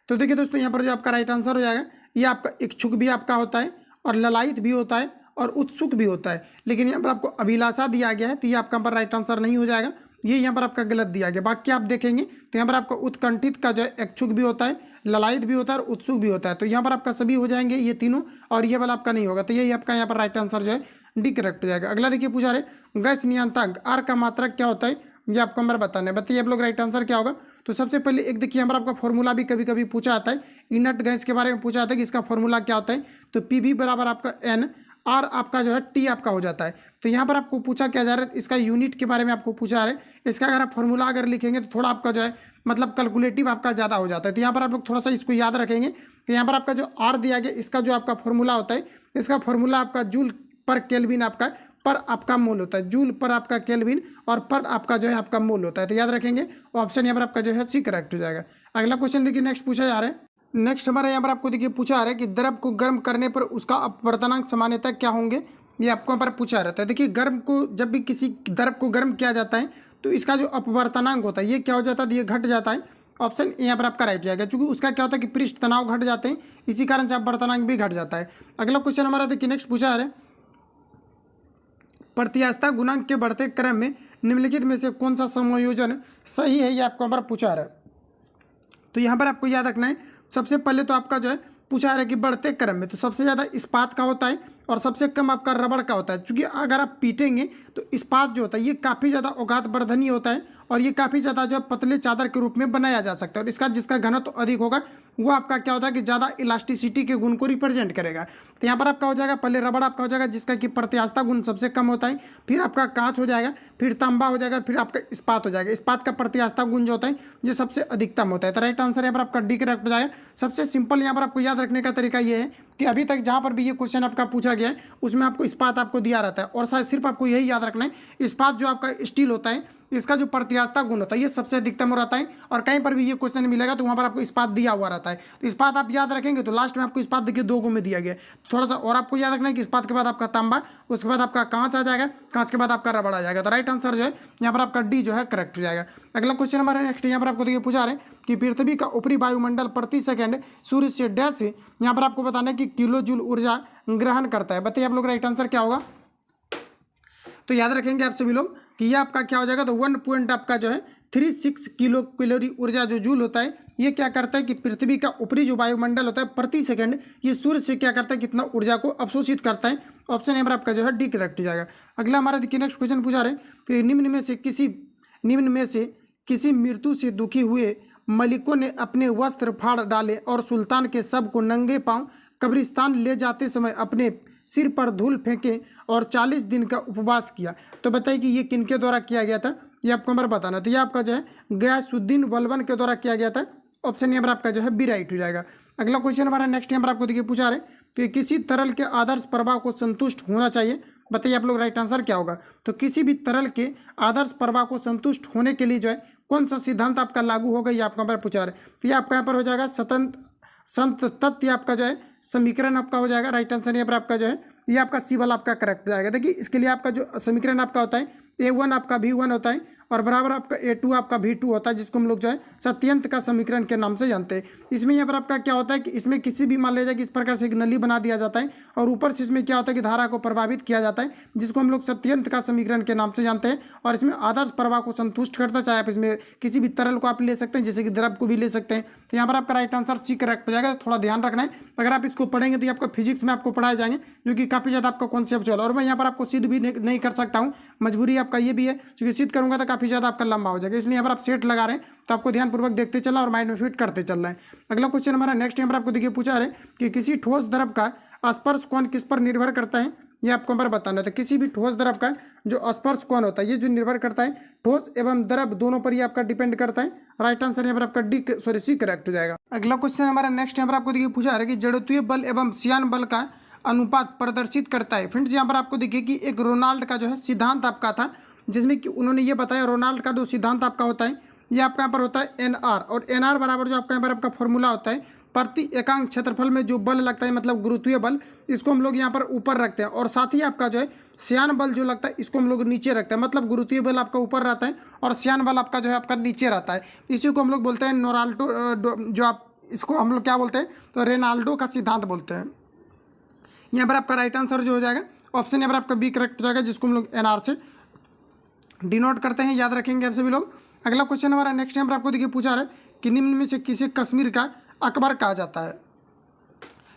तो देखिए दोस्तों यहाँ पर जो आपका राइट आंसर हो जाएगा, ये आपका इच्छुक भी आपका होता है, और ललायित भी होता है, और उत्सुक भी होता है, लेकिन यहाँ पर आपको अभिलाषा दिया गया है, तो ये आपका यहाँ पर राइट आंसर नहीं हो जाएगा, ये यहाँ पर आपका गलत दिया गया। बाकी आप देखेंगे तो यहाँ पर आपका उत्कंठित का जो है इच्छुक भी होता है, ललायित भी होता है, और उत्सुक भी होता है। तो यहाँ पर आपका सभी हो जाएंगे ये तीनों, और ये वाला आपका नहीं होगा। तो यही आपका यहाँ पर राइट आंसर जो है डी करेक्ट हो जाएगा। अगला देखिए पूछा रहे गैस नियंत्रक आर का मात्रक क्या होता है, ये आपको हमारा बताना है। बताइए आप लोग राइट आंसर क्या होगा। तो सबसे पहले एक देखिए हमारा आपका फॉर्मूला भी कभी कभी पूछा आता है, इनर्ट गैस के बारे में पूछा जाता है कि इसका फॉर्मूला क्या होता है। तो पी बी बराबर आपका एन, आर आपका जो है टी आपका हो जाता है। तो यहाँ पर आपको पूछा क्या जा रहा है, इसका यूनिट के बारे में आपको पूछा जा रहा है। इसका अगर आप फॉर्मूला अगर लिखेंगे तो थोड़ा आपका जो है मतलब कैलकुलेटिव आपका ज़्यादा हो जाता है। तो यहाँ पर आप लोग थोड़ा सा इसको याद रखेंगे। तो यहाँ पर आपका जो आर दिया गया, इसका जो आपका फॉर्मूला होता है, इसका फॉर्मूला आपका जूल पर केल्विन आपका पर आपका मोल होता है, जूल पर आपका केल्विन और पर आपका जो है आपका मोल होता है। तो याद रखेंगे, ऑप्शन यहाँ पर आपका जो है सी करेक्ट हो जाएगा। अगला क्वेश्चन देखिए नेक्स्ट पूछा जा रहा है। नेक्स्ट हमारे यहाँ पर आपको देखिए पूछा जा रहा है कि द्रव को गर्म करने पर उसका अपवर्तनांक सामान्यतः क्या होंगे, ये आपको यहाँ पर पूछा रहता है। देखिए गर्म को जब भी किसी द्रव को गर्म किया जाता है तो इसका जो अपवर्तनांक होता है ये क्या हो जाता है, ये घट जाता है। ऑप्शन यहाँ पर आपका राइट जाएगा, क्योंकि उसका क्या होता है कि पृष्ठ तनाव घट जाते हैं, इसी कारण से अपवर्तनांक भी घट जाता है। अगला क्वेश्चन हमारा देखिए नेक्स्ट पूछा जा रहा है, प्रत्यास्थता गुणांक के बढ़ते क्रम में निम्नलिखित में से कौन सा समायोजन सही है, ये आपको हमारा पूछा रहा है। तो यहाँ पर आपको याद रखना है, सबसे पहले तो आपका जो है पूछा रहा है कि बढ़ते क्रम में तो सबसे ज़्यादा इस्पात का होता है और सबसे कम आपका रबड़ का होता है। क्योंकि अगर आप पीटेंगे तो इस्पात जो होता है ये काफ़ी ज़्यादा औकात वर्धनीय होता है, और ये काफ़ी ज़्यादा जो पतले चादर के रूप में बनाया जा सकता है, और इसका जिसका घनत्व अधिक होगा वो आपका क्या होता है कि ज़्यादा इलास्टिसिटी के गुण को रिप्रेजेंट करेगा। तो यहाँ पर आपका हो जाएगा पहले रबड़ आपका हो जाएगा जिसका कि प्रत्यास्थता गुण सबसे कम होता है, फिर आपका कांच हो जाएगा, फिर तांबा हो जाएगा, फिर आपका इस्पात हो जाएगा। इस्पात का प्रत्यास्थता गुण जो होता है ये सबसे अधिकतम होता है। तो राइट आंसर यहाँ पर आपका डी करेक्ट हो जाएगा। सबसे सिंपल यहाँ पर आपको याद रखने का तरीका ये है कि अभी तक जहाँ पर भी ये क्वेश्चन आपका पूछा गया है उसमें आपको इस्पात आपको दिया रहता है, और शायद सिर्फ आपको यही याद रखना है इस्पात जो आपका स्टील होता है इसका जो प्रत्यास्थता गुण होता है ये सबसे अधिकतम रहता है, और कहीं पर भी ये क्वेश्चन मिलेगा तो वहाँ पर आपको इस्पात दिया हुआ रहता है। तो इस्पात आप याद रखेंगे तो लास्ट में आपको इस्पात देखिए 2 में दिया गया है। थोड़ा सा और आपको याद रखना है कि इस्पात के बाद आपका तांबा, उसके बाद आपका कांच आ जाएगा, कांच के बाद आपका रबड़ आ जाएगा। तो राइट आंसर जो है यहाँ पर आपका डी जो है करेक्ट हो जाएगा। अगला क्वेश्चन हमारा नेक्स्ट यहाँ पर आपको देखिए पूछा रहे हैं कि पृथ्वी का ऊपरी वायुमंडल प्रति सेकंड सूर्य से डैश से यहाँ पर आपको बताना है कि किलो जूल ऊर्जा ग्रहण करता है। बताइए आप लोग राइट आंसर क्या होगा। तो याद रखेंगे आप सभी लोग कि ये आपका क्या हो जाएगा, तो 1 पॉइंट आपका जो है 36 किलो कैलोरी ऊर्जा जो जूल होता है ये क्या करता है कि पृथ्वी का ऊपरी जो वायुमंडल होता है प्रति सेकंड ये सूर्य से क्या करता है कितना ऊर्जा को अवशोषित करता है। ऑप्शन यहाँ पर आपका जो है डी करेक्ट हो जाएगा। अगला हमारा देखिए नेक्स्ट क्वेश्चन पूछा रहे कि निम्न में से किसी मृत्यु से दुखी हुए मलिकों ने अपने वस्त्र फाड़ डाले और सुल्तान के शव को नंगे पांव कब्रिस्तान ले जाते समय अपने सिर पर धूल फेंके और 40 दिन का उपवास किया। तो बताइए कि ये किनके द्वारा किया गया था, ये आपको हमारा बताना। तो ये आपका जो है गयासुद्दीन बलबन के द्वारा किया गया था। ऑप्शन नंबर आपका जो है बी राइट हो जाएगा। अगला क्वेश्चन हमारा नेक्स्ट नंबर आपको देखिए पूछा रहे कि किसी तरल के आदर्श प्रवाह को संतुष्ट होना चाहिए। बताइए आप लोग राइट आंसर क्या होगा। तो किसी भी तरल के आदर्श प्रवाह को संतुष्ट होने के लिए जो है कौन सा सिद्धांत आपका लागू होगा, ये आपका हमारा पूछा रहे। तो ये आपका यहाँ पर हो जाएगा संत तत्व आपका जो है समीकरण आपका हो जाएगा। राइट आंसर यहाँ पर आपका जो है ये आपका सी वाला आपका करेक्ट हो जाएगा। देखिए इसके लिए आपका जो समीकरण आपका होता है A1 आपका V1 होता है और बराबर आपका A2 आपका V2 होता है, जिसको हम लोग जो है सत्यंत का समीकरण के नाम से जानते हैं। इसमें यहाँ पर आपका क्या होता है कि इसमें किसी भी मान लीजिए कि इस प्रकार से एक नली बना दिया जाता है और ऊपर से इसमें क्या होता है कि धारा को प्रभावित किया जाता है, जिसको हम लोग सत्यंत का समीकरण के नाम से जानते हैं। और इसमें आदर्श प्रवाह को संतुष्ट करता है। चाहे आप इसमें किसी भी तरल को आप ले सकते हैं, जैसे कि द्रव को भी ले सकते हैं। तो यहाँ पर आपका राइट आंसर सी करेक्ट हो जाएगा। थोड़ा ध्यान रखना है, अगर आप इसको पढ़ेंगे तो ये आपका फिजिक्स में आपको पढ़ाए जाएंगे, जो कि काफ़ी ज़्यादा आपका कॉन्सेप्चुअल। और मैं यहाँ पर आपको सिद्ध भी नहीं कर सकता हूँ, मजबूरी आपका ये भी है, क्योंकि सिद्ध करूँगा तो काफ़ी ज़्यादा आपका लंबा हो जाएगा। इसलिए यहाँ पर आप सेट लगा रहे हैं तो आपको ध्यानपूर्वक देखते चलना और माइंड में फिट करते चल रहे हैं। अगला क्वेश्चन हमारा नेक्स्ट यहाँ पर आपको देखिए पूछा है कि किसी ठोस द्रव का स्पर्श कोण किस पर निर्भर करता है, ये आपको हमारा बताना है। तो किसी भी ठोस द्रव का जो स्पर्श कोण होता है ये जो निर्भर करता है ठोस एवं द्रव दोनों पर ही आपका डिपेंड करता है। राइट आंसर यहाँ पर आपका सी करेक्ट हो जाएगा। अगला क्वेश्चन हमारा नेक्स्ट यहाँ पर आपको देखिए पूछा है कि जड़त्वीय बल एवं श्यान बल का अनुपात प्रदर्शित करता है। फ्रेंड्स यहाँ पर आपको देखिए कि एक रोनाल्ड का जो है सिद्धांत आपका था, जिसमें कि उन्होंने ये बताया रोनाल्ड का जो सिद्धांत आपका होता है ये आपका यहाँ पर होता है NR, और NR बराबर जो आपका यहाँ पर आपका फॉर्मूला होता है प्रति एकांक क्षेत्रफल में जो बल लगता है, मतलब गुरुत्वीय बल, इसको हम लोग यहाँ पर ऊपर रखते हैं। और साथ ही आपका जो है श्यान बल जो लगता है इसको हम लोग नीचे रखते हैं, मतलब गुरुत्वीय बल आपका ऊपर रहता है और श्यान बल आपका जो है आपका नीचे रहता है। इसी को हम लोग बोलते हैं नोराल्टो, जो आप इसको हम लोग क्या बोलते हैं तो रेनाल्डो का सिद्धांत बोलते हैं। यहाँ पर आपका राइट आंसर जो हो जाएगा ऑप्शन यहाँ पर आपका बी करेक्ट हो जाएगा, जिसको हम लोग NR से डिनोट करते हैं, याद रखेंगे आप सभी लोग। अगला क्वेश्चन हमारा नेक्स्ट यहाँ पर आपको देखिए पूछा रहा है कि निम्न में से किसे कश्मीर का अकबर कहा जाता है।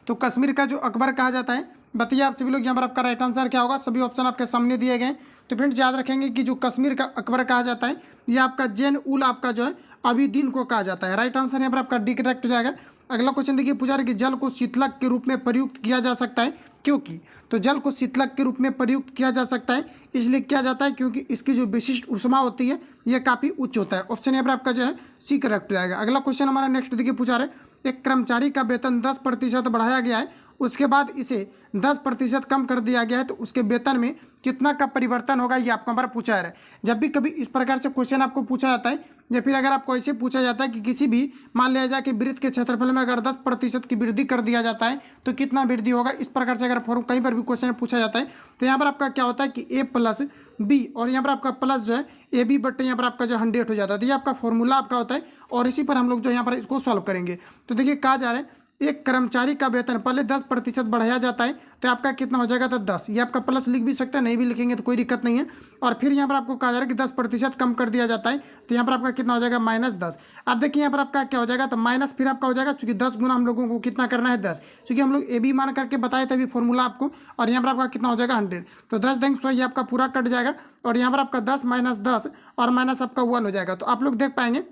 तो कश्मीर का जो अकबर कहा जाता है, बताइए आप सभी लोग। यहाँ पर आपका राइट आंसर क्या होगा, सभी ऑप्शन आपके सामने दिए गए। तो फ्रेंड्स याद रखेंगे कि जो कश्मीर का अकबर कहा जाता है ये आपका जैन उल आपका जो है अबीदीन को कहा जाता है। राइट आंसर यहाँ पर आपका डी करेक्ट हो जाएगा। अगला क्वेश्चन देखिए पूछा रहा है कि जल को शीतलक के रूप में प्रयुक्त किया जा सकता है क्योंकि। तो जल को शीतलक के रूप में प्रयुक्त किया जा सकता है इसलिए किया जाता है क्योंकि इसकी जो विशिष्ट ऊष्मा होती है यह काफ़ी उच्च होता है। ऑप्शन यहाँ पर आपका जो है सी करेक्ट हो जाएगा। अगला क्वेश्चन हमारा नेक्स्ट देखिए पूछा रहा है एक कर्मचारी का वेतन 10% बढ़ाया गया है, उसके बाद इसे 10% कम कर दिया गया है, तो उसके वेतन में कितना का परिवर्तन होगा, ये आपको हमारा पूछा है। जब भी कभी इस प्रकार से क्वेश्चन आपको पूछा जाता है या फिर अगर आपको ऐसे पूछा जाता है कि किसी भी मान लिया जाए कि वृत्त के क्षेत्रफल में अगर 10% की वृद्धि कर दिया जाता है तो कितना वृद्धि होगा, इस प्रकार से अगर कहीं पर भी क्वेश्चन पूछा जाता है तो यहाँ पर आपका क्या होता है कि A+B और यहाँ पर आपका प्लस जो है AB बट्टे यहाँ पर आपका जो 100 हो जाता है। तो ये आपका फॉर्मूला आपका होता है और इसी पर हम लोग जो यहाँ पर इसको सॉल्व करेंगे। तो देखिए कहा जा रहा है एक कर्मचारी का वेतन पहले 10% बढ़ाया जाता है तो आपका कितना हो जाएगा, तो 10। ये आपका प्लस लिख भी सकते हैं, नहीं भी लिखेंगे तो कोई दिक्कत नहीं है। और फिर यहाँ पर आपको कहा जा रहा है कि 10% कम कर दिया जाता है तो यहाँ पर आपका कितना हो जाएगा -10। अब देखिए यहाँ पर आपका क्या हो जाएगा, तो माइनस फिर आपका हो जाएगा चूंकि 10 गुना हम लोगों को कितना करना है 10, क्योंकि हम लोग AB मान करके बताए तभी फॉर्मूला आपको। और यहाँ पर आपका कितना हो जाएगा 100, तो 10 देंगे सो ये आपका पूरा कट जाएगा और यहाँ पर आपका 10 - 10 और माइनस आपका 1 हो जाएगा। तो आप लोग देख पाएंगे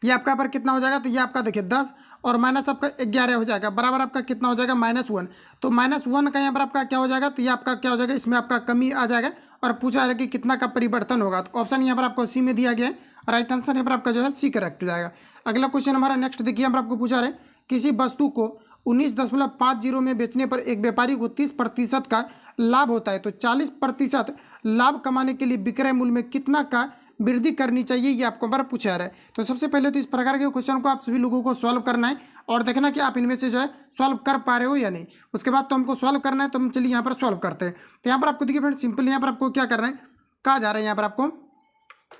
ये आपका यहाँ पर कितना हो जाएगा, तो ये आपका देखिए 10 और माइनस आपका 11 हो जाएगा, बराबर आपका कितना हो जाएगा -1। तो -1 का यहाँ पर आपका क्या हो जाएगा, तो ये आपका क्या हो जाएगा, इसमें आपका कमी आ जाएगा और पूछा है कि कितना का परिवर्तन होगा। तो ऑप्शन यहाँ पर आपको सी में दिया गया है, राइट आंसर यहाँ पर आपका जो है सी करेक्ट हो जाएगा। अगला क्वेश्चन हमारा नेक्स्ट देखिए, हम आपको पूछा रहे किसी वस्तु को 19.50 में बेचने पर एक व्यापारी को 30% का लाभ होता है, तो 40% लाभ कमाने के लिए विक्रय मूल्य में कितना का वृद्धि करनी चाहिए, ये आपको बार पूछा रहा है। तो सबसे पहले तो इस प्रकार के क्वेश्चन को आप सभी लोगों को सॉल्व करना है और देखना कि आप इनमें से जो है सॉल्व कर पा रहे हो या नहीं। उसके बाद तो हमको सॉल्व करना है, तो हम चलिए यहाँ पर सॉल्व करते हैं। तो यहाँ पर आपको देखिए फ्रेंड सिंपल यहाँ पर आपको क्या करना है, कहा जा रहा है यहाँ पर आपको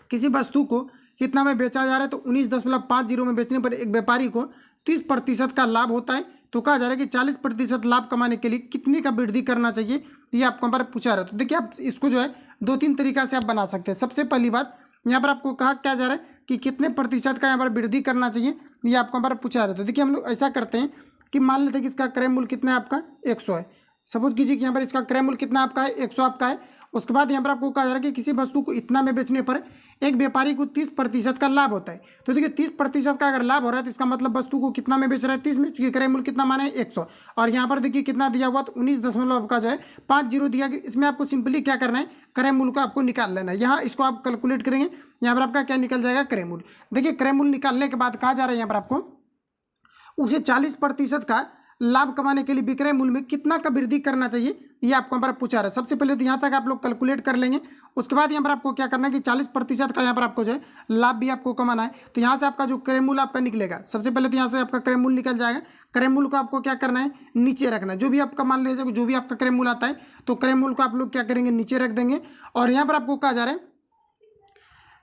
किसी वस्तु को कितना में बेचा जा रहा है, तो 19.50 में बेचने पर एक व्यापारी को 30% का लाभ होता है। तो कहा जा रहा है कि 40% लाभ कमाने के लिए कितने का वृद्धि करना चाहिए, ये आपको हमारा पूछा रहा है। तो देखिए आप इसको जो है 2-3 तरीका से आप बना सकते हैं। सबसे पहली बात यहाँ पर आपको कहा क्या जा रहा है कि कितने प्रतिशत का यहाँ पर वृद्धि करना चाहिए, ये आपको हमारा पूछा रहा है। तो देखिए हम लोग ऐसा करते हैं कि मान लेते हैं कि इसका क्रय मूल्य कितना है आपका 100 है। सपोज कीजिए कि यहाँ पर इसका क्रय मूल्य कितना आपका है 100 आपका है। उसके बाद यहाँ पर आपको कहा जा रहा है कि किसी वस्तु को इतना में बेचने पर एक व्यापारी को 30% का लाभ होता है। तो देखिए 30% का अगर लाभ हो रहा है तो इसका मतलब वस्तु को कितना में बेच रहा है, 30 में, चूंकि क्रय मूल्य कितना माना है 100, और यहाँ पर देखिए कितना दिया हुआ तो 19 आपका जो है 50 दिया गया। इसमें आपको सिंपली क्या करना है, क्रय मूल्य को आपको निकाल लेना है। यहाँ इसको आप कैलकुलेट करेंगे, यहाँ पर आपका क्या निकल जाएगा, क्रय मूल्य। देखिए क्रय मूल्य निकालने के बाद कहा जा रहा है यहाँ पर आपको उसे 40% का लाभ कमाने के लिए विक्रय मूल्य में कितना का वृद्धि करना चाहिए, ये आपको यहाँ पर पूछा रहा है। सबसे पहले तो यहाँ तक आप लोग कैलकुलेट कर लेंगे, उसके बाद यहाँ पर आपको क्या करना है कि 40% का यहाँ पर आपको जो है लाभ भी आपको कमाना है। तो यहाँ से आपका जो क्रय मूल्य आपका निकलेगा, सबसे पहले तो यहाँ से आपका क्रय मूल्य निकल जाएगा। क्रय मूल्य को आपको क्या करना है, नीचे रखना है। जो भी आपका मान लीजिए जो भी आपका क्रय मूल्य आता है तो क्रय मूल्य को आप लोग क्या करेंगे, नीचे रख देंगे। और यहाँ पर आपको कहा जा रहा है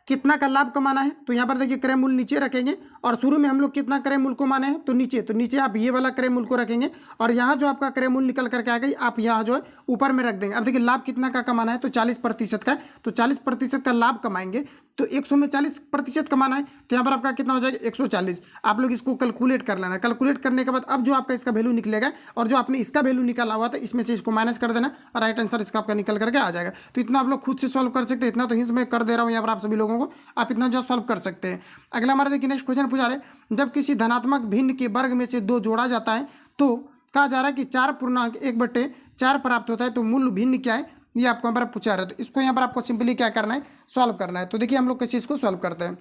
कितना का लाभ कमाना है, तो यहाँ पर देखिए क्रय मूल्य नीचे रखेंगे। और शुरू में हम लोग कितना क्रय मूल्य को माने हैं, तो नीचे आप ये वाला क्रय मूल्य को रखेंगे। और यहाँ जो आपका क्रय मूल्य निकल करके आएगा आप यहाँ जो है ऊपर में रख देंगे। अब देखिए लाभ कितना का कमाना है, तो 40% का, तो 40% का लाभ कमाएंगे तो 100 में 40% कमाना है, तो यहाँ पर आपका कितना हो जाएगा 140। आप लोग इसको कैलकुलेट कर लेना। कैलकुलेट करने के बाद अब जो आपका इसका वैल्यू निकलेगा और जो आपने इसका वैल्यू निकाला हुआ था इसमें से इसको माइनस कर देना और राइट आंसर इसका आपका निकल करके आ जाएगा। तो इतना आप लोग खुद से सॉल्व कर सकते हैं, इतना तो हिंस मैं कर दे रहा हूँ यहाँ पर आप सभी लोगों को, आप इतना जो सॉल्व कर सकते हैं। अगला हमारे देखिए नेक्स्ट क्वेश्चन पूछा रहे, जब किसी धनात्मक भिन्न के वर्ग में से 2 जोड़ा जाता है तो कहा जा रहा है कि 4/1/4 प्राप्त होता है, तो मूल भिन्न क्या है, ये आपको यहाँ पर पूछा रहा है। तो इसको यहाँ पर आपको सिंपली क्या करना है, सॉल्व करना है। तो देखिए हम लोग किस चीज़ को सॉल्व करते हैं,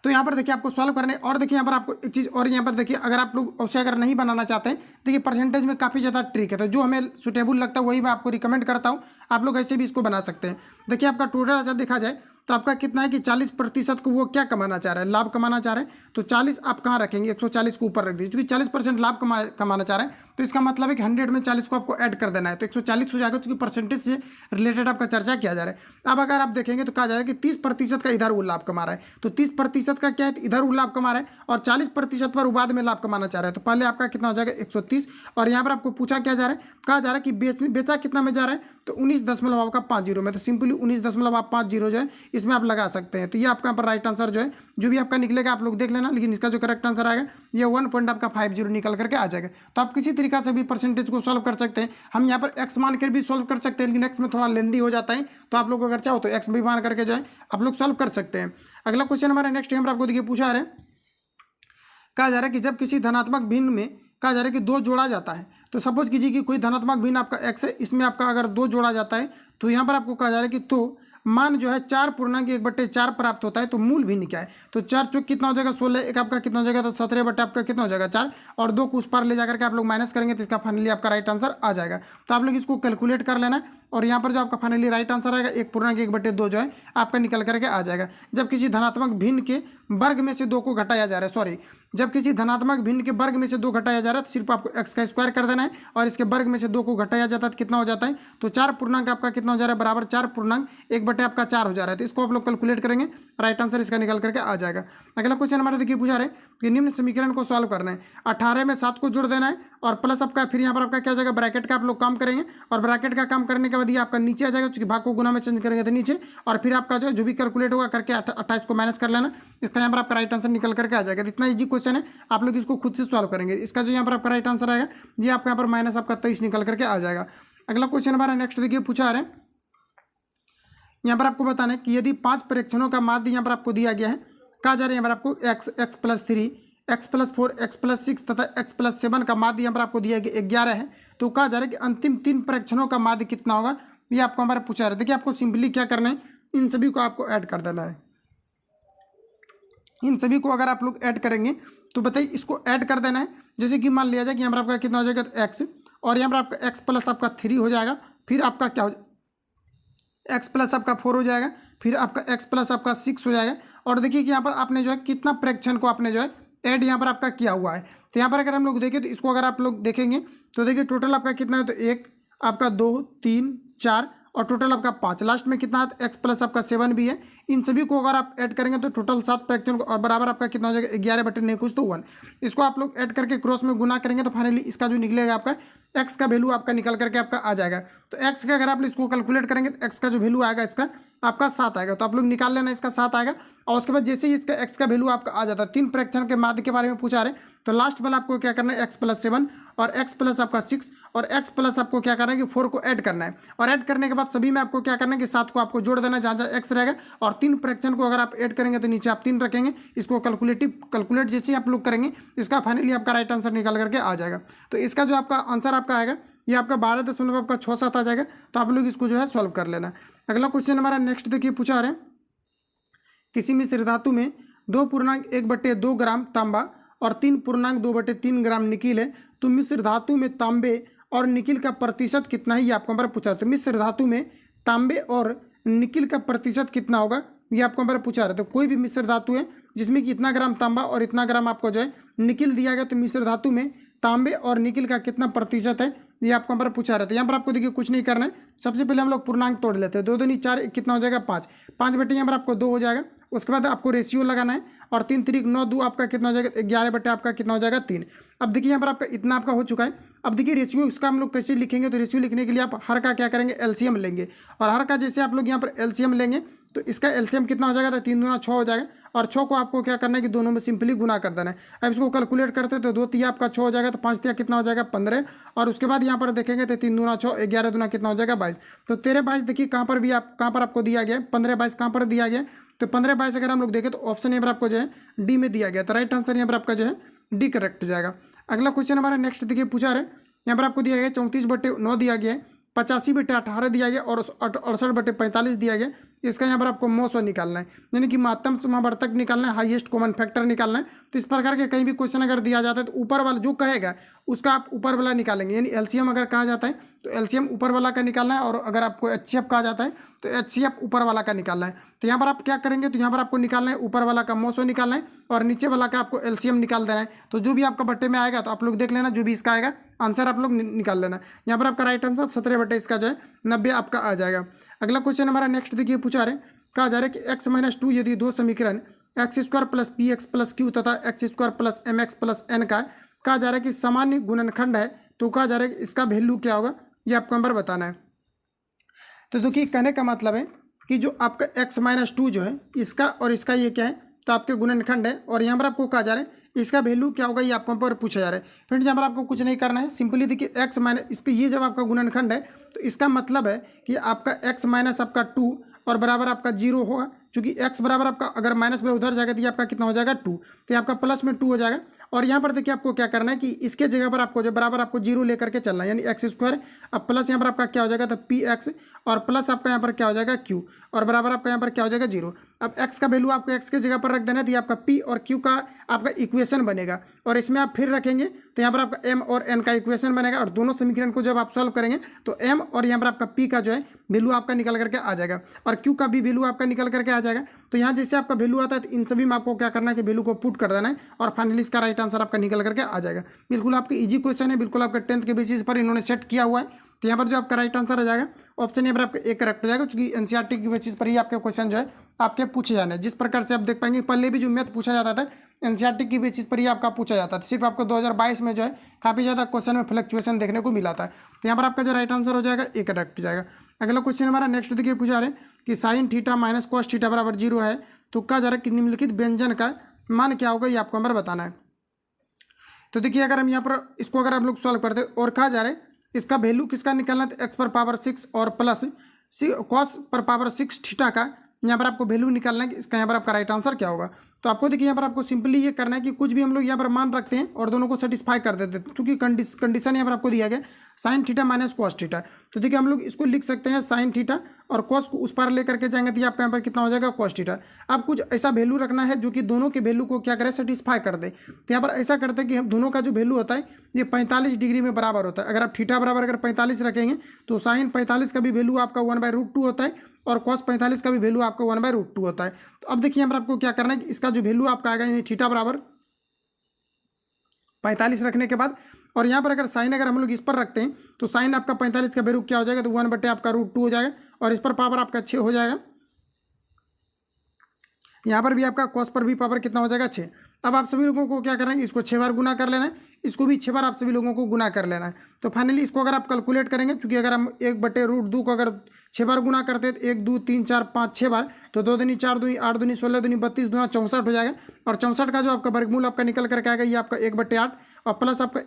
तो यहाँ पर देखिए आपको सॉल्व करने, और देखिए यहाँ पर आपको एक चीज़ और यहाँ पर देखिए, अगर आप लोग उसे अगर नहीं बनाना चाहते हैं, देखिए परसेंटेज में काफ़ी ज़्यादा ट्रिक है, तो जो हमें सुटेबल लगता है वही मैं आपको रिकमेंड करता हूँ। आप लोग ऐसे भी इसको बना सकते हैं। देखिए आपका टोटल अच्छा देखा जाए तो आपका कितना है कि 40% को वो क्या कमाना चाह रहा है, लाभ कमाना चाह रहे हैं। तो 40 आप कहाँ रखेंगे, 140 को ऊपर रख दीजिए, क्योंकि 40% लाभ कमाना चाह रहे हैं। तो इसका मतलब है कि 100 में 40 को आपको ऐड कर देना है, तो 140 हो जाएगा, क्योंकि परसेंटेज से रिलेटेड आपका चर्चा किया जा रहा है। अब अगर आप देखेंगे तो कहा जा रहा है कि 30% का इधर वो लाभ कमा रहा है, तो 30% का क्या है, इधर वो लाभ कमा रहा है, और 40% पर बाद में लाभ कमाना चाह रहा है। तो पहले आपका कितना हो जाएगा 130, और यहाँ पर आपको पूछा क्या जा रहा है, कहा जा रहा है कि बेचा कितना में जा रहा है, तो 19.50 में। तो सिंपली 19.50 जो है इसमें आप लगा सकते हैं। तो ये आपका यहाँ पर राइट आंसर जो है जो भी आपका निकलेगा आप लोग देख लेना, लेकिन इसका जो करेक्ट आंसर आएगा ये 1.50 निकल करके आ जाएगा। तो आप किसी तरीका से भी परसेंटेज को सॉल्व कर सकते हैं। हम यहाँ पर एक्स मान कर भी सॉल्व कर सकते हैं, लेकिन एक्स में थोड़ा लेंदी हो जाता है, तो आप लोग अगर चाहो तो एक्स भी मान करके जो है आप लोग सॉल्व कर सकते हैं। अगला क्वेश्चन हमारा नेक्स्ट यहाँ पर आपको देखिए पूछा है, कहा जा रहा है कि जब किसी धनात्मक भिन्न में कहा जा रहा है कि 2 जोड़ा जाता है, तो सपोज कीजिए कि कोई धनात्मक भिन्न आपका x है, इसमें आपका अगर 2 जोड़ा जाता है, तो यहाँ पर आपको कहा जा रहा है कि तो मान जो है 4/1/4 प्राप्त होता है, तो मूल भिन्न क्या है, तो 4 चौक कितना हो जाएगा 16, एक आपका कितना हो जाएगा तो 17 बटे आपका कितना हो जाएगा 4, और 2 को उस पार ले जाकर के आप लोग माइनस करेंगे तो इसका फाइनली आपका राइट आंसर आ जाएगा। तो आप लोग इसको कैलकुलेट कर लेना, और यहाँ पर जो आपका फाइनली राइट आंसर आएगा 1/1/2 जो है आपका निकल करके आ जाएगा। जब किसी धनात्मक भिन्न के वर्ग में से 2 को घटाया जा रहा है, सॉरी, जब किसी धनात्मक भिन्न के वर्ग में से 2 घटाया जा रहा है तो सिर्फ आपको x का स्क्वायर कर देना है, और इसके वर्ग में से 2 को घटाया जाता है तो कितना हो जाता है, तो 4 आपका कितना हो जा रहा है बराबर 4/1 आपका 4 हो जा रहा है। तो इसको आप लोग कैलकुलेट करेंगे, राइट आंसर इसका निकल करके आ जाएगा। अगला क्वेश्चन हमारा देखिए पूछा रहे कि निम्न समीकरण को सॉल्व करना है, 18 में 7 को जोड़ देना है, और प्लस आपका फिर यहाँ पर आपका क्या हो जाएगा, ब्रैकेट का आप लोग काम करेंगे, और ब्रैकेट का काम करने के बाद ये आपका नीचे आ जाएगा, क्योंकि भाग को गुना में चेंज करेंगे तो नीचे, और फिर आपका जो भी कैलकुलेट होगा करके 28 को माइनस कर लेना, इसका यहाँ पर आपका राइट आंसर निकल करके आ जाएगा। इतना ईजी क्वेश्चन है, आप लोग इसको खुद से सॉल्व करेंगे। इसका जो यहाँ पर आपका राइट आंसर आएगा ये आपका यहाँ पर माइनस आपका 23 निकल करके आ जाएगा। अगला क्वेश्चन हमारा नेक्स्ट देखिए पूछा आ रहा है, यहाँ पर आपको बताना है कि यदि 5 परीक्षणों का माध्य यहाँ पर आपको दिया गया है, कहा जा रहा है यहाँ पर आपको x+3 x+4 x+6 तथा x+7 का माध्य यहाँ पर आपको दिया गया 11 है, तो कहा जा रहा है कि अंतिम 3 परीक्षणों का माध्य कितना होगा, ये आपको हमारा पूछा रहा है। देखिए आपको सिंपली क्या करना है, इन सभी को आपको ऐड कर देना है। इन सभी को अगर आप लोग ऐड करेंगे तो बताइए इसको ऐड कर देना है। जैसे कि मान लिया जाए कि यहाँ पर आपका कितना हो जाएगा तो x, और यहाँ पर आपका x प्लस आपका 3 हो जाएगा, फिर आपका क्या हो x प्लस आपका 4 हो जाएगा, फिर आपका x प्लस आपका 6 हो जाएगा। और देखिए कि यहाँ पर आपने जो है कितना फ्रैक्शन को आपने जो है ऐड यहाँ पर आपका किया हुआ है। तो यहाँ पर अगर हम लोग देखें तो इसको अगर आप लोग देखेंगे तो देखिए टोटल आपका कितना है, तो 1 आपका 2 3 4 और टोटल आपका 5, लास्ट में कितना है x प्लस आपका 7 भी है। इन सभी को अगर आप ऐड करेंगे तो टोटल 7 फ्रैक्शन को, और बराबर आपका कितना हो जाएगा 11 बटे नहीं कुछ तो 1। इसको आप लोग ऐड करके क्रॉस में गुना करेंगे तो फाइनली इसका जो निकलेगा आपका x का वैल्यू आपका निकल करके आपका आ जाएगा। तो x का अगर आप इसको कैलकुलेट करेंगे तो x का जो वैल्यू आएगा इसका आपका 7 आएगा, तो आप लोग निकाल लेना इसका 7 आएगा। और उसके बाद जैसे ही इसका x का वैल्यू आपका आ जाता है, 3 फ्रैक्शन के माध्य के बारे में पूछा रहे, तो लास्ट वाला आपको क्या करना है x+7 और x प्लस आपका 6 और x प्लस आपको क्या करना है कि 4 को ऐड करना है। और ऐड करने के बाद सभी में आपको क्या करना है कि 7 को आपको जोड़ देना है जहाँ जहाँ x रहेगा, और 3 फ्रैक्शन को अगर आप ऐड करेंगे तो नीचे आप 3 रखेंगे। इसको कैलकुलेट जैसे आप लोग करेंगे इसका फाइनली आपका राइट आंसर निकाल करके आ जाएगा। तो इसका जो आपका आंसर आपका आएगा ये आपका 12 आपका 6-7 आ जाएगा। तो आप लोग इसको जो है सॉल्व कर लेना। अगला क्वेश्चन हमारा नेक्स्ट देखिए पूछा आ रहा है, किसी मिश्र धातु में 2.1/2 ग्राम तांबा और 3.2/3 ग्राम निकिल है, तो मिश्र धातु में तांबे और निकिल का प्रतिशत कितना है, ये आपको हमारा पूछा। तो मिश्र धातु में तांबे और निकिल का प्रतिशत कितना होगा ये आपको हमारा पूछा रहा है। तो कोई भी मिश्र धातु है जिसमें कि इतना ग्राम तांबा और इतना ग्राम आपको जो है निकिल दिया गया, तो मिश्र धातु में तांबे और निकिल का कितना प्रतिशत है ये आपको हमारा पूछा रहा था। यहाँ पर आपको देखिए कुछ नहीं करना है, सबसे पहले हम लोग पूर्णांक तोड़ लेते हैं। 2 दूनी 4 कितना हो जाएगा 5, 5 बटे यहाँ पर आपको 2 हो जाएगा। उसके बाद आपको रेशियो लगाना है, और 3 3 9 2 आपका कितना हो जाएगा 11 बटे आपका कितना हो जाएगा 3। अब देखिए यहाँ पर आपका इतना आपका हो चुका है। अब देखिए रेशियो इसका हम लोग कैसे लिखेंगे, तो रेशियो लिखने के लिए आप हर का क्या करेंगे एलसीएम लेंगे, और हर का जैसे आप लोग यहाँ पर एलसीएम लेंगे तो इसका एलसीएम कितना हो जाएगा, तो 3 दूना 6 हो जाएगा, और 6 को आपको क्या करना है कि दोनों में सिंपली गुना कर देना है। अब इसको कैलकुलेट करते हैं तो 2 तिया आपका 6 हो जाएगा, तो 5 तिया कितना हो जाएगा 15, और उसके बाद यहाँ पर देखेंगे तो 3 दूना 6, 11 दूना कितना हो जाएगा 22। तो 13 22 देखिए कहाँ पर भी आप कहाँ पर आपको दिया गया, 15 22 कहाँ पर दिया गया, तो 15 22 अगर हम लोग देखें तो ऑप्शन यहाँ पर आपको जो है डी में दिया गया। तो राइट आंसर यहाँ पर आपका जो है डी करेक्ट हो जाएगा। अगला क्वेश्चन हमारा नेक्स्ट देखिए पूछा रहे, यहाँ पर आपको दिया गया 34/9 दिया गया है, 85/18 दिया गया और 68/45 दिया गया। इसका यहाँ पर आपको मौसो निकालना है, यानी कि महत्तम समावर्तक निकालना है, हाईएस्ट कॉमन फैक्टर निकालना है। तो इस प्रकार के कहीं भी क्वेश्चन अगर दिया जाता है तो ऊपर वाला जो कहेगा उसका आप ऊपर वाला निकालेंगे, यानी एलसीएम अगर कहा जाता है तो एलसीएम ऊपर वाला का निकालना है, और अगर आपको एचसीएफ कहा जाता है तो एचसीएफ ऊपर वाला का निकालना है। तो यहाँ पर आप क्या करेंगे, तो यहाँ पर आपको निकालना है ऊपर वाला का मौसो निकालना है, और नीचे वाला का आपको एलसीएम निकाल देना है। तो जो भी आपका बट्टे में आएगा तो आप लोग देख लेना, जो भी इसका आएगा आंसर आप लोग निकाल लेना। यहाँ पर आपका राइट आंसर 17 बटे इसका जो है 90 आपका आ जाएगा। अगला क्वेश्चन हमारा नेक्स्ट देखिए पूछा रहे, कहा जा रहा है कि x-2 यदि दो समीकरण x² + px + q तथा x² + mx + n का कहा जा रहा है कि सामान्य गुणनखंड है, तो कहा जा रहा है कि इसका वैल्यू क्या होगा ये आपको नंबर बताना है। तो देखिए कहने का मतलब है कि जो आपका x-2 जो है इसका और इसका ये क्या है, तो आपके गुणनखंड है, और यहाँ पर आपको कहा जा रहा है इसका वैल्यू क्या होगा ये आपको पर पूछा जा रहा है। फ्रेंड्स यहाँ पर आपको कुछ नहीं करना है, सिंपली देखिए इसका ये जब आपका गुणनखंड है तो इसका मतलब है कि आपका x- आपका 2 और बराबर आपका 0 होगा, क्योंकि x बराबर आपका अगर माइनस में उधर जाएगा तो ये आपका कितना हो जाएगा 2, तो ये आपका प्लस में 2 हो जाएगा। और यहाँ पर देखिए आपको क्या करना है कि इसके जगह पर आपको जो बराबर आपको 0 लेकर के चलना है, यानी x²। अब प्लस यहाँ पर आपका क्या हो जाएगा, तो px, और प्लस आपका यहाँ पर क्या हो जाएगा q, और बराबर आपका यहाँ पर क्या हो जाएगा 0। अब x का वैल्यू आपको x के जगह पर रख देना है, तो ये आपका p और q का आपका इक्वेशन बनेगा, और इसमें आप फिर रखेंगे तो यहाँ पर आपका m और n का इक्वेशन बनेगा, और दोनों समीकरण को जब आप सॉल्व करेंगे तो m और यहाँ पर आपका p का जो है वैल्यू आपका निकल करके आ जाएगा, और q का भी वैल्यू आपका निकल करके आ जाएगा। तो यहाँ जैसे आपका वैल्यू आता है तो इन सभी में आपको क्या करना है कि वैल्यू को पुट कर देना है, और फाइनली इसका राइट आंसर आपका निकल करके आ जाएगा। बिल्कुल आपके इजी क्वेश्चन है, बिल्कुल आपका 10th के बेसिस पर इन्होंने सेट किया हुआ है। तो यहाँ पर जो आपका राइट आंसर आ जाएगा ऑप्शन यहाँ पर आपका एक करेक्ट हो जाएगा, क्योंकि एनसीईआरटी की बेसिस पर ही आपके क्वेश्चन जो है आपके पूछे जाने हैं। जिस प्रकार से आप देख पाएंगे पहले भी जो मैथ पूछा जाता था एनसीईआरटी की बेसिस पर ही आपका पूछा जाता था, सिर्फ आपको 2022 में जो है काफ़ी ज़्यादा क्वेश्चन में फ्लक्चुएशन देखने को मिला था। तो यहाँ पर आपका जो राइट आंसर हो जाएगा एक करेक्ट हो जाएगा। अगला क्वेश्चन हमारा नेक्स्ट देखिए पूछा रहे कि sine theta minus cos theta बराबर 0 है, तो कहा जा रहा है कि निम्नलिखित व्यंजन का मान क्या होगा ये आपको हमारा बताना है। तो देखिए अगर हम यहाँ पर इसको अगर आप लोग सॉल्व करते और कहा जा रहा है इसका वैल्यू किसका निकालना है, तो x⁻6 और प्लस cos⁻6 थीटा का यहाँ पर आपको वैल्यू निकालना है कि इसका यहाँ पर आपका राइट आंसर क्या होगा। तो आपको देखिए यहाँ पर आपको सिंपली ये करना है कि कुछ भी हम लोग यहाँ पर मान रखते हैं और दोनों को सेटिस्फाई कर देते हैं, क्योंकि कंडीशन यहाँ पर आपको दिया गया sine theta minus cos theta. तो देखिए हम लोग इसको लिख सकते हैं साइन थीटा, और कॉस को उस पार लेकर के जाएंगे तो आपका यहाँ पर कितना हो जाएगा कॉस थीटा। अब कुछ ऐसा वैल्यू रखना है जो कि दोनों के वैल्यू को क्या करे सेटिस्फाई कर दे। तो यहाँ पर ऐसा करते हैं कि हम दोनों का जो वैल्यू होता है ये 45 डिग्री में बराबर होता है। अगर आप थीटा बराबर अगर 45 रखेंगे तो साइन 45 का भी वैल्यू आपका 1/√2 होता है, और कॉस 45 का भी वैल्यू आपका 1/√2 होता है। तो अब देखिए यहाँ पर आपको क्या करना है कि इसका जो वैल्यू आपका आएगा यानी थीटा बराबर 45 रखने के बाद, और यहाँ पर अगर साइन अगर हम लोग इस पर रखते हैं तो साइन आपका 45 का वैल्यू क्या हो जाएगा, तो 1 आपका √2 हो जाएगा, और इस पर पावर आपका 6 हो जाएगा। यहाँ पर भी आपका कॉस पर भी पावर कितना हो जाएगा 6। अब आप सभी लोगों को क्या करना है, इसको 6 बार गुना कर लेना है, इसको भी 6 बार आप सभी लोगों को गुना कर लेना है। तो फाइनली इसको अगर आप कैलकुलेट करेंगे, क्योंकि अगर हम 1/√2 को अगर 6 बार गुना करते हैं तो 1 2 3 4 5 6 बार, तो 2 दूनी 4 दूनी 8 दूनी 16 दूनी 32 दूना 64 हो जाएगा, और 64 का जो आपका वर्गमूल आपका निकल करके आएगा ये आपका 1/8 और प्लस आपका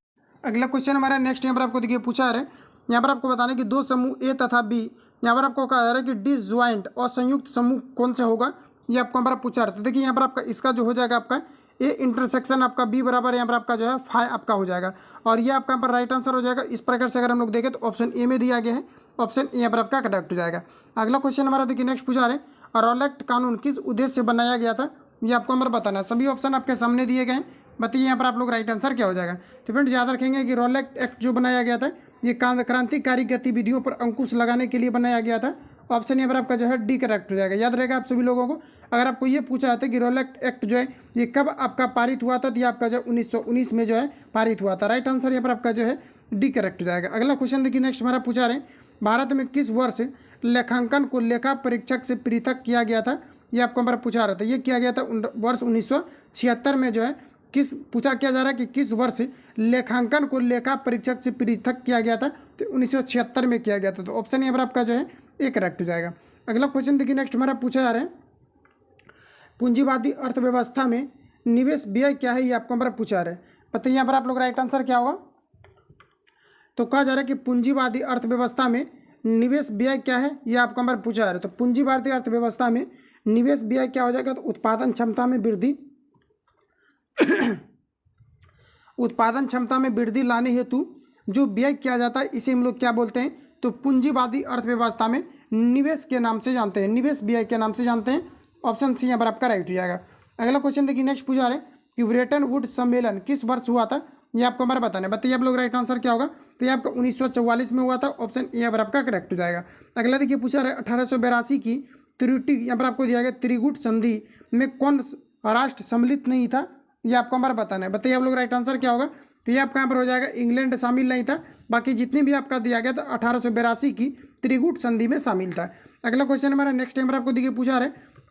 अगला क्वेश्चन हमारा नेक्स्ट यहाँ पर आपको देखिए पूछा है, यहाँ पर आपको बताना है कि दो समूह ए तथा बी, यहाँ पर आपको कहा जा रहा है कि डिसज्वाइंट और संयुक्त समूह कौन से होगा, ये आपको हमारा पूछा रहता है। देखिए यहाँ पर आपका इसका जो हो जाएगा आपका ए इंटरसेक्शन आपका बी बराबर यहाँ पर आपका जो है फाई आपका हो जाएगा, और ये आपका यहाँ पर राइट आंसर हो जाएगा। इस प्रकार से अगर हम लोग देखें तो ऑप्शन ए में दिया गया है, ऑप्शन ए यहाँ पर आपका करेक्ट हो जाएगा। अगला क्वेश्चन हमारा देखिए नेक्स्ट पूछा रहे, रॉलेट कानून किस उद्देश्य से बनाया गया था, ये आपको हमारा बताना है। सभी ऑप्शन आपके सामने दिए गए हैं, बताइए यहाँ पर आप लोग राइट आंसर क्या हो जाएगा। तो फ्रेंड्स याद रखेंगे कि रॉलेट एक्ट जो बनाया गया था ये क्रांतिकारी गतिविधियों पर अंकुश लगाने के लिए बनाया गया था। ऑप्शन यहाँ पर आपका जो है डी करेक्ट हो जाएगा। याद रहेगा आप सभी लोगों को, अगर आपको ये पूछा जाता है कि रॉलेट एक्ट जो है ये कब आपका पारित हुआ था, तो ये आपका जो 1919 में जो है पारित हुआ था। राइट आंसर यहाँ पर आपका जो है डी करेक्ट हो जाएगा। अगला क्वेश्चन देखिए नेक्स्ट हमारा पूछा रहे, भारत में किस वर्ष लेखांकन को लेखा परीक्षक से पृथक किया गया था, ये आपको हमारा पूछा रहा था। ये किया गया था वर्ष 1976 में जो है किस पूछा किया जा रहा है कि किस वर्ष लेखांकन को लेखा परीक्षक से पृथक किया गया था, तो 1976 में किया गया था। तो ऑप्शन यहाँ पर आपका जो है ए करेक्ट हो जाएगा। अगला क्वेश्चन देखिए नेक्स्ट हमारा पूछा जा रहा है, पूंजीवादी अर्थव्यवस्था में निवेश व्यय क्या है, ये आपको हमारा पूछा रहा है। बताइए यहाँ पर आप लोग राइट आंसर क्या होगा। तो कहा जा रहा है कि पूंजीवादी अर्थव्यवस्था में निवेश व्यय क्या है, ये आपको हमारा पूछा जा रहा है। तो पूंजीवादी अर्थव्यवस्था में निवेश व्यय क्या हो जाएगा, तो उत्पादन क्षमता में वृद्धि उत्पादन क्षमता में वृद्धि लाने हेतु जो व्यय किया जाता है इसे हम लोग क्या बोलते हैं, तो पूंजीवादी अर्थव्यवस्था में निवेश के नाम से जानते हैं, निवेश व्यय के नाम से जानते हैं। ऑप्शन सी यहाँ पर आपका राइट हो जाएगा। अगला क्वेश्चन देखिए नेक्स्ट पूछा रहे कि ब्रेटन वुड सम्मेलन किस वर्ष हुआ था, ये आपको हमारा बताना है। बताइए आप लोग राइट आंसर क्या होगा। तो ये आपका 1944 में हुआ था, ऑप्शन ए यहाँ पर आपका करेक्ट हो जाएगा। अगला देखिए पूछा रहे 1882 की त्रुटि यहाँ पर आपको दिया गया त्रिगुट संधि में कौन राष्ट्र सम्मिलित नहीं था, ये आपको हमारा बताना है। बताइए आप लोग राइट आंसर क्या होगा। तो ये आपका यहाँ पर हो जाएगा इंग्लैंड शामिल नहीं था, बाकी जितने भी आपका दिया गया था 1882 की त्रिगुट संधि में शामिल था। अगला क्वेश्चन हमारा नेक्स्ट टाइम पर आपको देखिए पूछा रहे,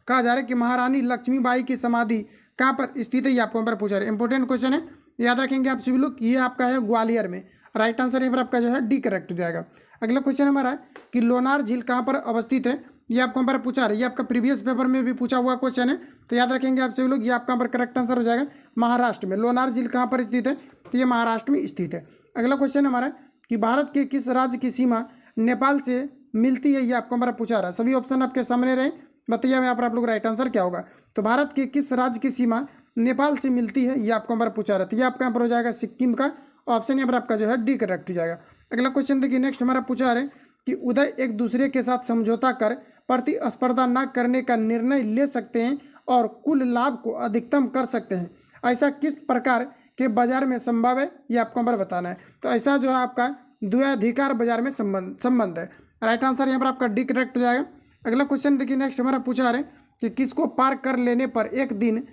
कहा जा रहा है कि महारानी लक्ष्मीबाई की समाधि कहाँ पर स्थित है, ये आपको यहाँ पर पूछा रहे। इंपॉर्टेंट क्वेश्चन है, याद रखेंगे आप सभी लोग। ये आपका है ग्वालियर में। राइट आंसर यहाँ पर आपका जो है डी करेक्ट हो जाएगा। अगला क्वेश्चन हमारा है कि लोनार झील कहाँ पर अवस्थित है, ये आपको हमारा पूछा रहा है। ये आपका प्रीवियस पेपर में भी पूछा हुआ क्वेश्चन है, तो याद रखेंगे आप सभी लोग। ये आपका यहाँ पर करेक्ट आंसर हो जाएगा महाराष्ट्र में। लोनार झील कहाँ पर स्थित है, तो ये महाराष्ट्र में स्थित है। अगला क्वेश्चन हमारा कि भारत के किस राज्य की सीमा नेपाल से मिलती है, ये आपको हमारा पूछा रहा है। सभी ऑप्शन आपके सामने रहे, बताइए यहाँ पर आप लोग राइट आंसर क्या होगा। तो भारत के किस राज्य की सीमा नेपाल से मिलती है, ये आपको हमारा पूछा रहा है। ये आपका यहाँ पर हो जाएगा सिक्किम का। ऑप्शन यहाँ पर आपका जो है डी करेक्ट हो जाएगा। अगला क्वेश्चन देखिए नेक्स्ट हमारा पूछा रहे कि उदय एक दूसरे के साथ समझौता कर प्रतिस्पर्धा न करने का निर्णय ले सकते हैं और कुल लाभ को अधिकतम कर सकते हैं, ऐसा किस प्रकार के बाजार में संभव है, ये आपको हमारा बताना है। तो ऐसा जो है आपका द्वैधिकार बाजार में संबंध है। राइट आंसर यहाँ पर आपका डी करेक्ट हो जाएगा। अगला क्वेश्चन देखिए नेक्स्ट हमारा पूछा रहे कि किसको पार कर लेने पर एक दिन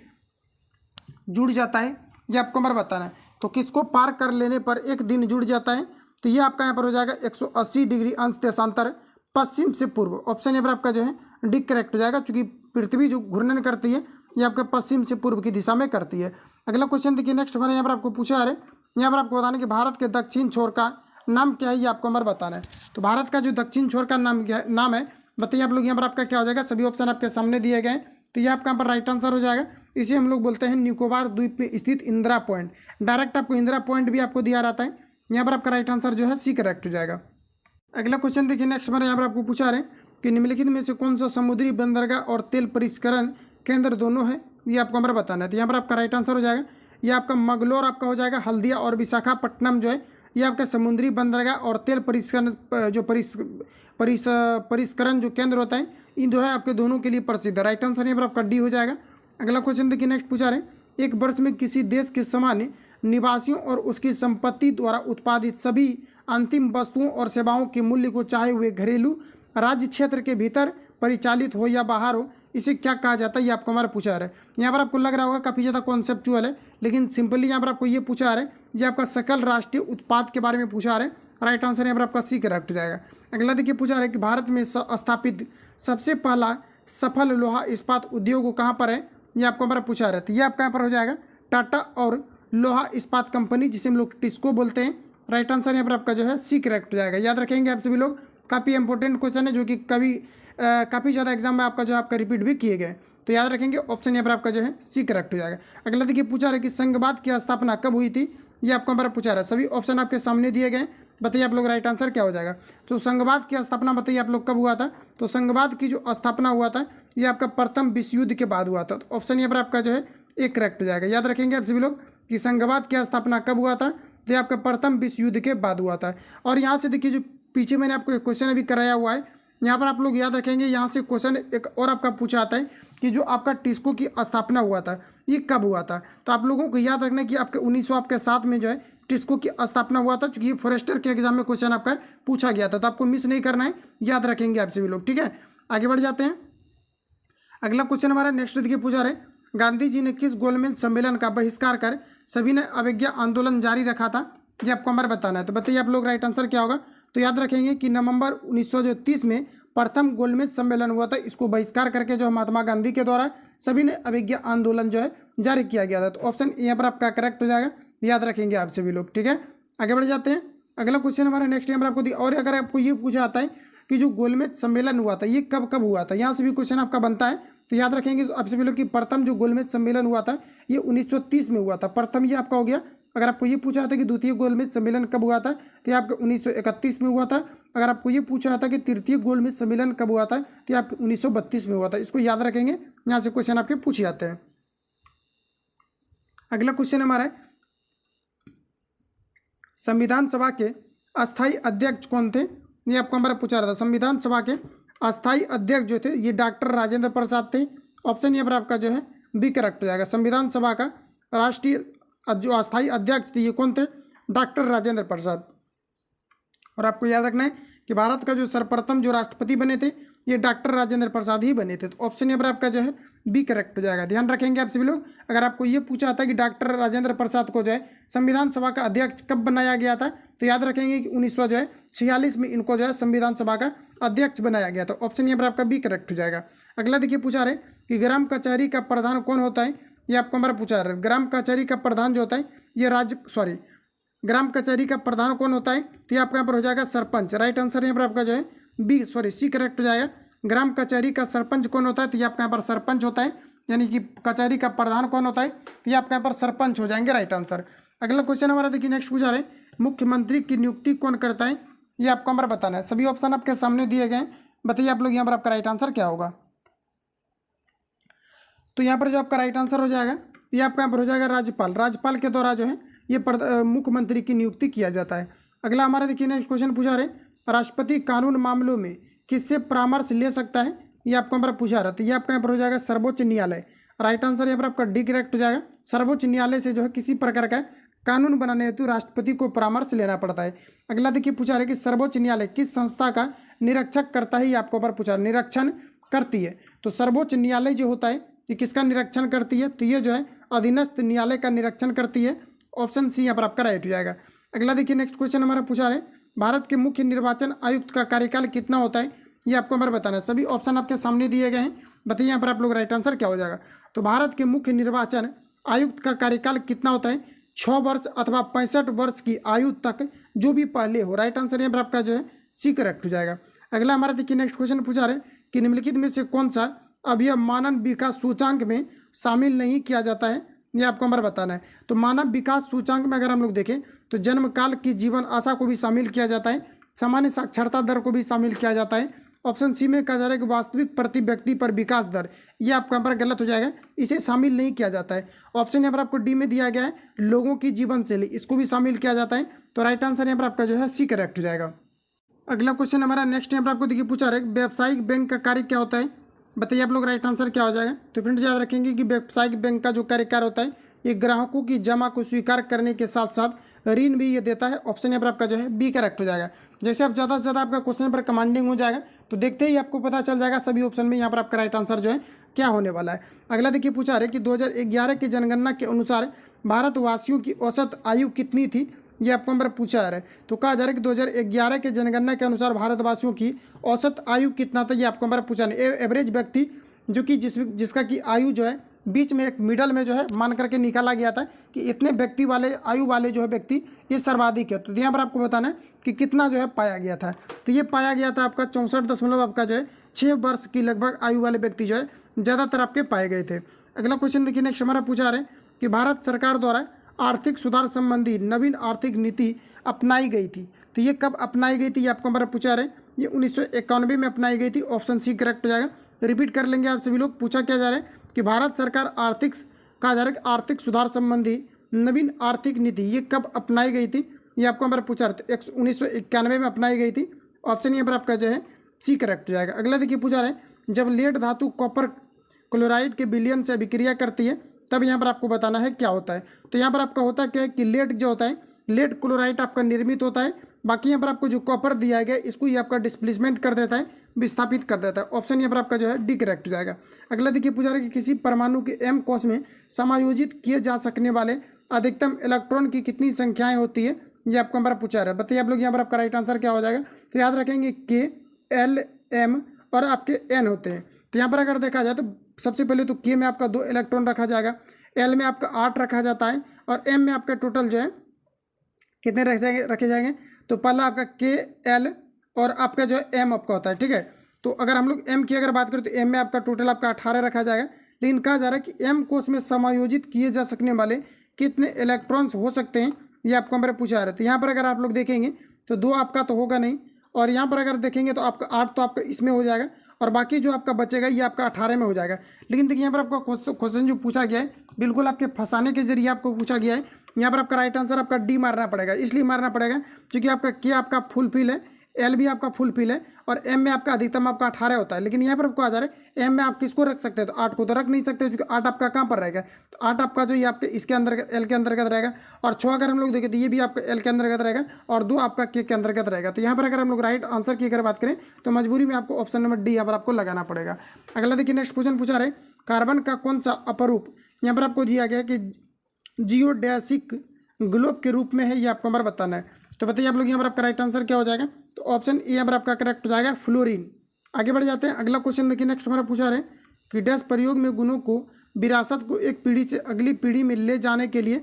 जुड़ जाता है, ये आपको हमारा बताना है। तो किसको पार कर लेने पर एक दिन जुड़ जाता है, तो ये आपका यहाँ पर हो जाएगा 180 डिग्री अंश देशांतर पश्चिम से पूर्व। ऑप्शन यहाँ पर आपका जो है डी करेक्ट हो जाएगा, क्योंकि पृथ्वी जो घूर्णन करती है ये आपके पश्चिम से पूर्व की दिशा में करती है। अगला क्वेश्चन देखिए नेक्स्ट हमारे यहाँ पर आपको पूछा है, यहाँ पर आपको बताना है कि भारत के दक्षिण छोर का नाम क्या है, ये आपको हमारा बताना है। तो भारत का जो दक्षिण छोर का नाम है, बताइए आप लोग। यहाँ पर आपका क्या हो जाएगा, सभी ऑप्शन आपके सामने दिए गए, तो ये आपका यहाँ पर राइट आंसर हो जाएगा। इसे हम लोग बोलते हैं निकोबार द्वीप में स्थित इंदिरा पॉइंट। डायरेक्ट आपको इंदिरा पॉइंट भी आपको दिया रहता है। यहाँ पर आपका राइट आंसर जो है सी करेक्ट हो जाएगा। अगला क्वेश्चन देखिए नेक्स्ट हमारे यहाँ पर आपको पूछा रहे कि निम्नलिखित में से कौन सा समुद्री बंदरगाह और तेल परिष्करण केंद्र दोनों है, ये आपको हमारा बताना है। तो यहाँ पर आपका राइट आंसर हो जाएगा, ये आपका मंगलोर आपका हो जाएगा, हल्दिया और विशाखापट्टनम जो है ये आपका समुद्री बंदरगाह और तेल परिष्करण जो परिष्करण जो केंद्र होता है, इन जो है आपके दोनों के लिए प्रसिद्ध है। राइट आंसर यहाँ पर आपका डी हो जाएगा। अगला क्वेश्चन देखिए नेक्स्ट पूछा रहे, एक वर्ष में किसी देश के सामान्य निवासियों और उसकी संपत्ति द्वारा उत्पादित सभी अंतिम वस्तुओं और सेवाओं के मूल्य को चाहे वे घरेलू राज्य क्षेत्र के भीतर परिचालित हो या बाहर हो, इसे क्या कहा जाता है, ये आपको हमारा पूछा रहा है। यहाँ पर आपको लग रहा होगा काफ़ी ज़्यादा कॉन्सेप्चुअल है, लेकिन सिंपली यहाँ पर आपको ये पूछा रहा है, ये आपका सकल राष्ट्रीय उत्पाद के बारे में पूछा रहा है। राइट आंसर यहाँ पर आपका सी करेक्ट हो जाएगा। अगला देखिए पूछा रहा है कि भारत में स्थापित सबसे पहला सफल लोहा इस्पात उद्योग कहाँ पर है, ये आपको हमारा पूछा रहा है। ये आपका यहाँ पर हो जाएगा टाटा और लोहा इस्पात कंपनी, जिसे हम लोग टिस्को बोलते हैं। राइट आंसर यहाँ पर आपका जो है सी करेक्ट हो जाएगा। याद रखेंगे आप सभी लोग, काफ़ी इंपॉर्टेंट क्वेश्चन है जो कि काफ़ी ज़्यादा एग्जाम में आपका जो आपका रिपीट भी किए गए, तो याद रखेंगे ऑप्शन यहाँ पर आपका जो है सी करेक्ट हो जाएगा। अगला देखिए पूछा रहा है कि संघवाद की स्थापना कब हुई थी, ये आपको हमारा पूछा रहा है। सभी ऑप्शन आपके सामने दिए गए। बताइए आप लोग राइट आंसर क्या हो जाएगा। तो संघवाद की स्थापना बताइए आप लोग कब हुआ था। तो संघवाद की जो स्थापना हुआ था ये आपका प्रथम विश्व युद्ध के बाद हुआ था। तो ऑप्शन यहाँ पर आपका जो है एक करेक्ट हो जाएगा। याद रखेंगे आप सभी लोग कि संघवाद की स्थापना कब हुआ था। तो ये आपका प्रथम विश्व युद्ध के बाद हुआ था। और यहाँ से देखिए जो पीछे मैंने आपको एक क्वेश्चन अभी कराया हुआ है, यहाँ पर आप लोग याद रखेंगे। यहाँ से क्वेश्चन एक और आपका पूछा आता है कि जो आपका टिस्को की स्थापना हुआ था ये कब हुआ था। तो आप लोगों को याद रखना कि आपके 1907 में जो है टिस्को की स्थापना हुआ था, क्योंकि ये फॉरेस्टर के एग्जाम में क्वेश्चन आपका पूछा गया था। तो आपको मिस नहीं करना है, याद रखेंगे आप सभी लोग। ठीक है, आगे बढ़ जाते हैं। अगला क्वेश्चन हमारा नेक्स्ट देखिए पूछा रहे, गांधी जी ने किस गोलमेज सम्मेलन का बहिष्कार कर सभी ने अवज्ञा आंदोलन जारी रखा था। ये आपको हमारा बताना है। तो बताइए आप लोग राइट आंसर क्या होगा। तो याद रखेंगे कि नवंबर 1930 में प्रथम गोलमेज सम्मेलन हुआ था। इसको बहिष्कार करके जो महात्मा गांधी के द्वारा सभी ने अवज्ञा आंदोलन जो है जारी किया गया था। तो ऑप्शन यहाँ पर आपका करेक्ट हो जाएगा। याद रखेंगे आप सभी लोग। ठीक है, आगे बढ़ जाते हैं। अगला क्वेश्चन हमारा नेक्स्ट यहाँ पर आपको और अगर आपको ये पूछा आता है कि जो गोलमेज सम्मेलन हुआ था ये कब कब हुआ था, यहाँ से भी क्वेश्चन आपका बनता है। तो याद रखेंगे आप सभी लोग कि प्रथम जो गोलमेज सम्मेलन हुआ था ये 1930 में हुआ था। प्रथम ये आपका हो गया। अगर आपको ये पूछा था कि द्वितीय गोलमेज सम्मेलन कब हुआ था तो ये आपका 1931 में हुआ था। अगर आपको ये पूछा था कि तृतीय गोलमेज सम्मेलन कब हुआ था तो ये आपके 1932 में हुआ था। इसको याद रखेंगे, यहाँ से क्वेश्चन आपके पूछे जाते हैं। अगला क्वेश्चन हमारा है, संविधान सभा के अस्थायी अध्यक्ष कौन थे। ये आपको हमारा पूछा रहा था। संविधान सभा के अस्थायी अध्यक्ष जो थे ये डॉक्टर राजेंद्र प्रसाद थे। ऑप्शन यहाँ पर आपका जो है बी करेक्ट हो जाएगा। संविधान सभा का राष्ट्रीय जो अस्थायी अध्यक्ष थे ये कौन थे, डॉक्टर राजेंद्र प्रसाद। और आपको याद रखना है कि भारत का जो सर्वप्रथम जो राष्ट्रपति बने थे ये डॉक्टर राजेंद्र प्रसाद ही बने थे। तो ऑप्शन यहाँ पर आपका जो है बी करेक्ट हो जाएगा। ध्यान रखेंगे आप सभी लोग। अगर आपको ये पूछा था कि डॉक्टर राजेंद्र प्रसाद को जो है संविधान सभा का अध्यक्ष कब बनाया गया था तो याद रखेंगे कि 1946 में इनको जो है संविधान सभा का अध्यक्ष बनाया गया था। ऑप्शन यहाँ पर आपका बी करेक्ट हो जाएगा। अगला देखिए पूछा रहे कि ग्राम कचहरी का प्रधान कौन होता है। ये आपको हमारा पूछा रहा है। ग्राम कचहरी का प्रधान जो होता है ये ग्राम कचहरी का प्रधान कौन होता है तो ये आपका यहाँ पर हो जाएगा सरपंच। राइट आंसर यहाँ पर आपका जो है सी करेक्ट हो जाएगा। ग्राम कचहरी का सरपंच कौन होता है तो ये आपका यहाँ पर सरपंच होता है, यानी कि कचहरी का प्रधान कौन होता है तो ये आपका यहाँ पर सरपंच हो जाएंगे। Right answer. अगला क्वेश्चन हमारा देखिए नेक्स्ट पूछा रहे, मुख्यमंत्री की नियुक्ति कौन करता है। ये आपको हमारा बताना है। सभी ऑप्शन आपके सामने दिए गए। बताइए आप लोग यहाँ पर आपका राइट आंसर क्या होगा। तो यहाँ पर जो आपका राइट आंसर हो जाएगा ये आपका यहाँ पर हो जाएगा राज्यपाल। राज्यपाल के द्वारा जो है ये मुख्यमंत्री की नियुक्ति किया जाता है। अगला हमारा देखिए नेक्स्ट क्वेश्चन पूछा रहे, राष्ट्रपति कानून मामलों में किससे परामर्श ले सकता है। ये आपको हमारा पूछा रहा था। ये आपका यहाँ पर हो जाएगा सर्वोच्च न्यायालय। राइट आंसर यहाँ पर आपका डी करेक्ट हो जाएगा। सर्वोच्च न्यायालय से जो है किसी प्रकार का कानून बनाने हेतु राष्ट्रपति को परामर्श लेना पड़ता है। अगला देखिए पूछा रहे कि सर्वोच्च न्यायालय किस संस्था का निरीक्षक करता है। ये आपको पर पूछा निरीक्षण करती है। तो सर्वोच्च न्यायालय जो होता है ये किसका निरीक्षण करती है तो ये जो है अधीनस्थ न्यायालय का निरीक्षण करती है। ऑप्शन सी यहाँ पर आपका राइट हो जाएगा। अगला देखिए नेक्स्ट क्वेश्चन हमारा पूछा रहे, भारत के मुख्य निर्वाचन आयुक्त का कार्यकाल कितना होता है। ये आपको हमारा बताना है। सभी ऑप्शन आपके सामने दिए गए हैं। बताइए यहाँ पर आप लोग राइट आंसर क्या हो जाएगा। तो भारत के मुख्य निर्वाचन आयुक्त का कार्यकाल कितना होता है, 6 वर्ष अथवा 65 वर्ष की आयु तक जो भी पहले हो। राइट आंसर यहाँ पर आपका जो है सी करेक्ट हो जाएगा। अगला हमारा देखिए नेक्स्ट क्वेश्चन पूछा रहे कि निम्नलिखित में से कौन सा अवयव मानव विकास सूचांक में शामिल नहीं किया जाता है। ये आपको हमारा बताना है। तो मानव विकास सूचांक में अगर हम लोग देखें तो जन्म काल की जीवन आशा को भी शामिल किया जाता है, सामान्य साक्षरता दर को भी शामिल किया जाता है। ऑप्शन सी में कहा जा रहा है कि वास्तविक प्रति व्यक्ति पर विकास दर, ये आपका यहाँ पर गलत हो जाएगा, इसे शामिल नहीं किया जाता है। ऑप्शन यहाँ पर आपको डी में दिया गया है लोगों की जीवन शैली, इसको भी शामिल किया जाता है। तो राइट आंसर यहाँ पर आपका जो है सी करेक्ट हो जाएगा। अगला क्वेश्चन हमारा नेक्स्ट यहाँ पर आपको देखिए पूछा रहा है व्यावसायिक बैंक का कार्य क्या होता है। बताइए आप लोग राइट आंसर क्या हो जाएगा। तो फ्रेंड्स याद रखेंगे कि व्यावसायिक बैंक का जो कार्यकाल होता है ये ग्राहकों की जमा को स्वीकार करने के साथ साथ ऋण भी ये देता है। ऑप्शन यहाँ पर आपका जो है बी करेक्ट हो जाएगा। जैसे आप ज़्यादा से ज़्यादा आपका क्वेश्चन पर कमांडिंग हो जाएगा तो देखते ही आपको पता चल जाएगा सभी ऑप्शन में यहाँ पर आपका राइट आंसर जो है क्या होने वाला है। अगला देखिए पूछा रहे कि 2011 की जनगणना के अनुसार भारतवासियों की औसत आयु कितनी थी। ये आपको हमारा पूछा है। तो कहा जा रहा है कि 2011 के जनगणना के अनुसार भारतवासियों की औसत आयु कितना था। ये आपको हमारा पूछा है। एवरेज व्यक्ति जो कि जिसका की आयु जो है बीच में एक मिडल में जो है मान करके निकाला गया था कि इतने व्यक्ति वाले आयु वाले जो है व्यक्ति ये सर्वाधिक है। तो यहाँ पर आपको बताना है कि कितना जो है पाया गया था। तो ये पाया गया था आपका 64 आपका जो है 6 वर्ष की लगभग आयु वाले व्यक्ति जो है ज़्यादातर आपके पाए गए थे। अगला क्वेश्चन देखिए नेक्स्ट हमारा पूछा रहे कि भारत सरकार द्वारा आर्थिक सुधार संबंधी नवीन आर्थिक नीति अपनाई गई थी। तो ये कब अपनाई गई थी, ये आपको हमारा पूछा रहे, ये 1991 में अपनाई गई थी। ऑप्शन सी करेक्ट हो जाएगा। रिपीट कर लेंगे आप सभी लोग। पूछा क्या जा रहा है कि भारत सरकार कहा जा रहा है कि आर्थिक सुधार संबंधी नवीन आर्थिक नीति ये कब अपनाई गई थी, ये आपको हमारा पूछा रहा है। 1991 में अपनाई गई थी। ऑप्शन यहाँ पर आपका जो है सी करेक्ट हो जाएगा। अगला देखिए पूछा रहा है जब लेड धातु कॉपर क्लोराइड के विलयन से अभिक्रिया करती है तब यहाँ पर आपको बताना है क्या होता है। तो यहाँ पर आपका होता क्या है कि लेड जो होता है, लेड क्लोराइड आपका निर्मित होता है। बाकी यहाँ पर आपको जो कॉपर दिया गया है इसको ये आपका डिस्प्लेसमेंट कर देता है, विस्थापित कर देता है। ऑप्शन यहाँ पर आपका जो है डी करेक्ट हो जाएगा। अगला देखिए पूछा रहा है कि किसी परमाणु के एम कोश में समायोजित किए जा सकने वाले अधिकतम इलेक्ट्रॉन की कितनी संख्याएं होती है, ये आपको हमारा पूछा रहा है। बताइए आप लोग यहाँ पर आपका राइट आंसर क्या हो जाएगा। तो याद रखेंगे के, एल, एम और आपके एन होते हैं। तो यहाँ पर अगर देखा जाए तो सबसे पहले तो के में आपका 2 इलेक्ट्रॉन रखा जाएगा, एल में आपका 8 रखा जाता है और एम में आपका टोटल जो है कितने रखे जाएंगे। तो पहला आपका के, एल और आपका जो है एम आपका होता है, ठीक है। तो अगर हम लोग एम की अगर बात करें तो एम में आपका टोटल आपका 18 रखा जाएगा। लेकिन कहा जा रहा है कि एम कोश में समायोजित किए जा सकने वाले कितने इलेक्ट्रॉन्स हो सकते हैं, ये आपको हमारे पूछा जा रहा है। तो यहाँ पर अगर आप लोग देखेंगे तो 2 आपका तो होगा नहीं, और यहाँ पर अगर देखेंगे तो आपका 8 तो आपका इसमें हो जाएगा और बाकी जो आपका बचेगा ये आपका 18 में हो जाएगा। लेकिन देखिए यहाँ पर आपका क्वेश्चन जो पूछा गया है बिल्कुल आपके फंसाने के जरिए आपको पूछा गया है। यहाँ पर आपका राइट आंसर आपका डी मारना पड़ेगा, इसलिए मारना पड़ेगा क्योंकि आपका के आपका फुल फिल है, एल भी आपका फुल फिल है और एम में आपका अधिकतम आपका 18 होता है। लेकिन यहाँ पर आपको आ जा रहा है एम में आप किसको रख सकते हैं, तो 8 को तो रख नहीं सकते क्योंकि 8 आपका कहाँ पर रहेगा। तो 8 आपका जो ये आपके इसके अंतर्गत एल के अंतर्गत रहेगा और 6 अगर हम लोग देखें तो ये भी आपका एल के अंतर्गत रहेगा और 2 आपका के अंतर्गत रहेगा। तो यहाँ पर अगर हम लोग राइट आंसर की अगर बात करें तो मजबूरी में आपको ऑप्शन नंबर डी यहाँ पर आपको लगाना पड़ेगा। अगला देखिए नेक्स्ट क्वेश्चन पूछा रहे कार्बन का कौन सा अपरूप यहाँ पर आपको दिया गया कि जियोडेसिक ग्लोब के रूप में है, ये आपको हमारा बताना है। तो बताइए आप लोग यहाँ पर आपका राइट आंसर क्या हो जाएगा। तो ऑप्शन ए यहाँ पर आपका करेक्ट हो जाएगा फ्लोरीन। आगे बढ़ जाते हैं। अगला क्वेश्चन देखिए नेक्स्ट हमारा पूछा रहे कि डैश प्रयोग में गुणों को विरासत को एक पीढ़ी से अगली पीढ़ी में ले जाने के लिए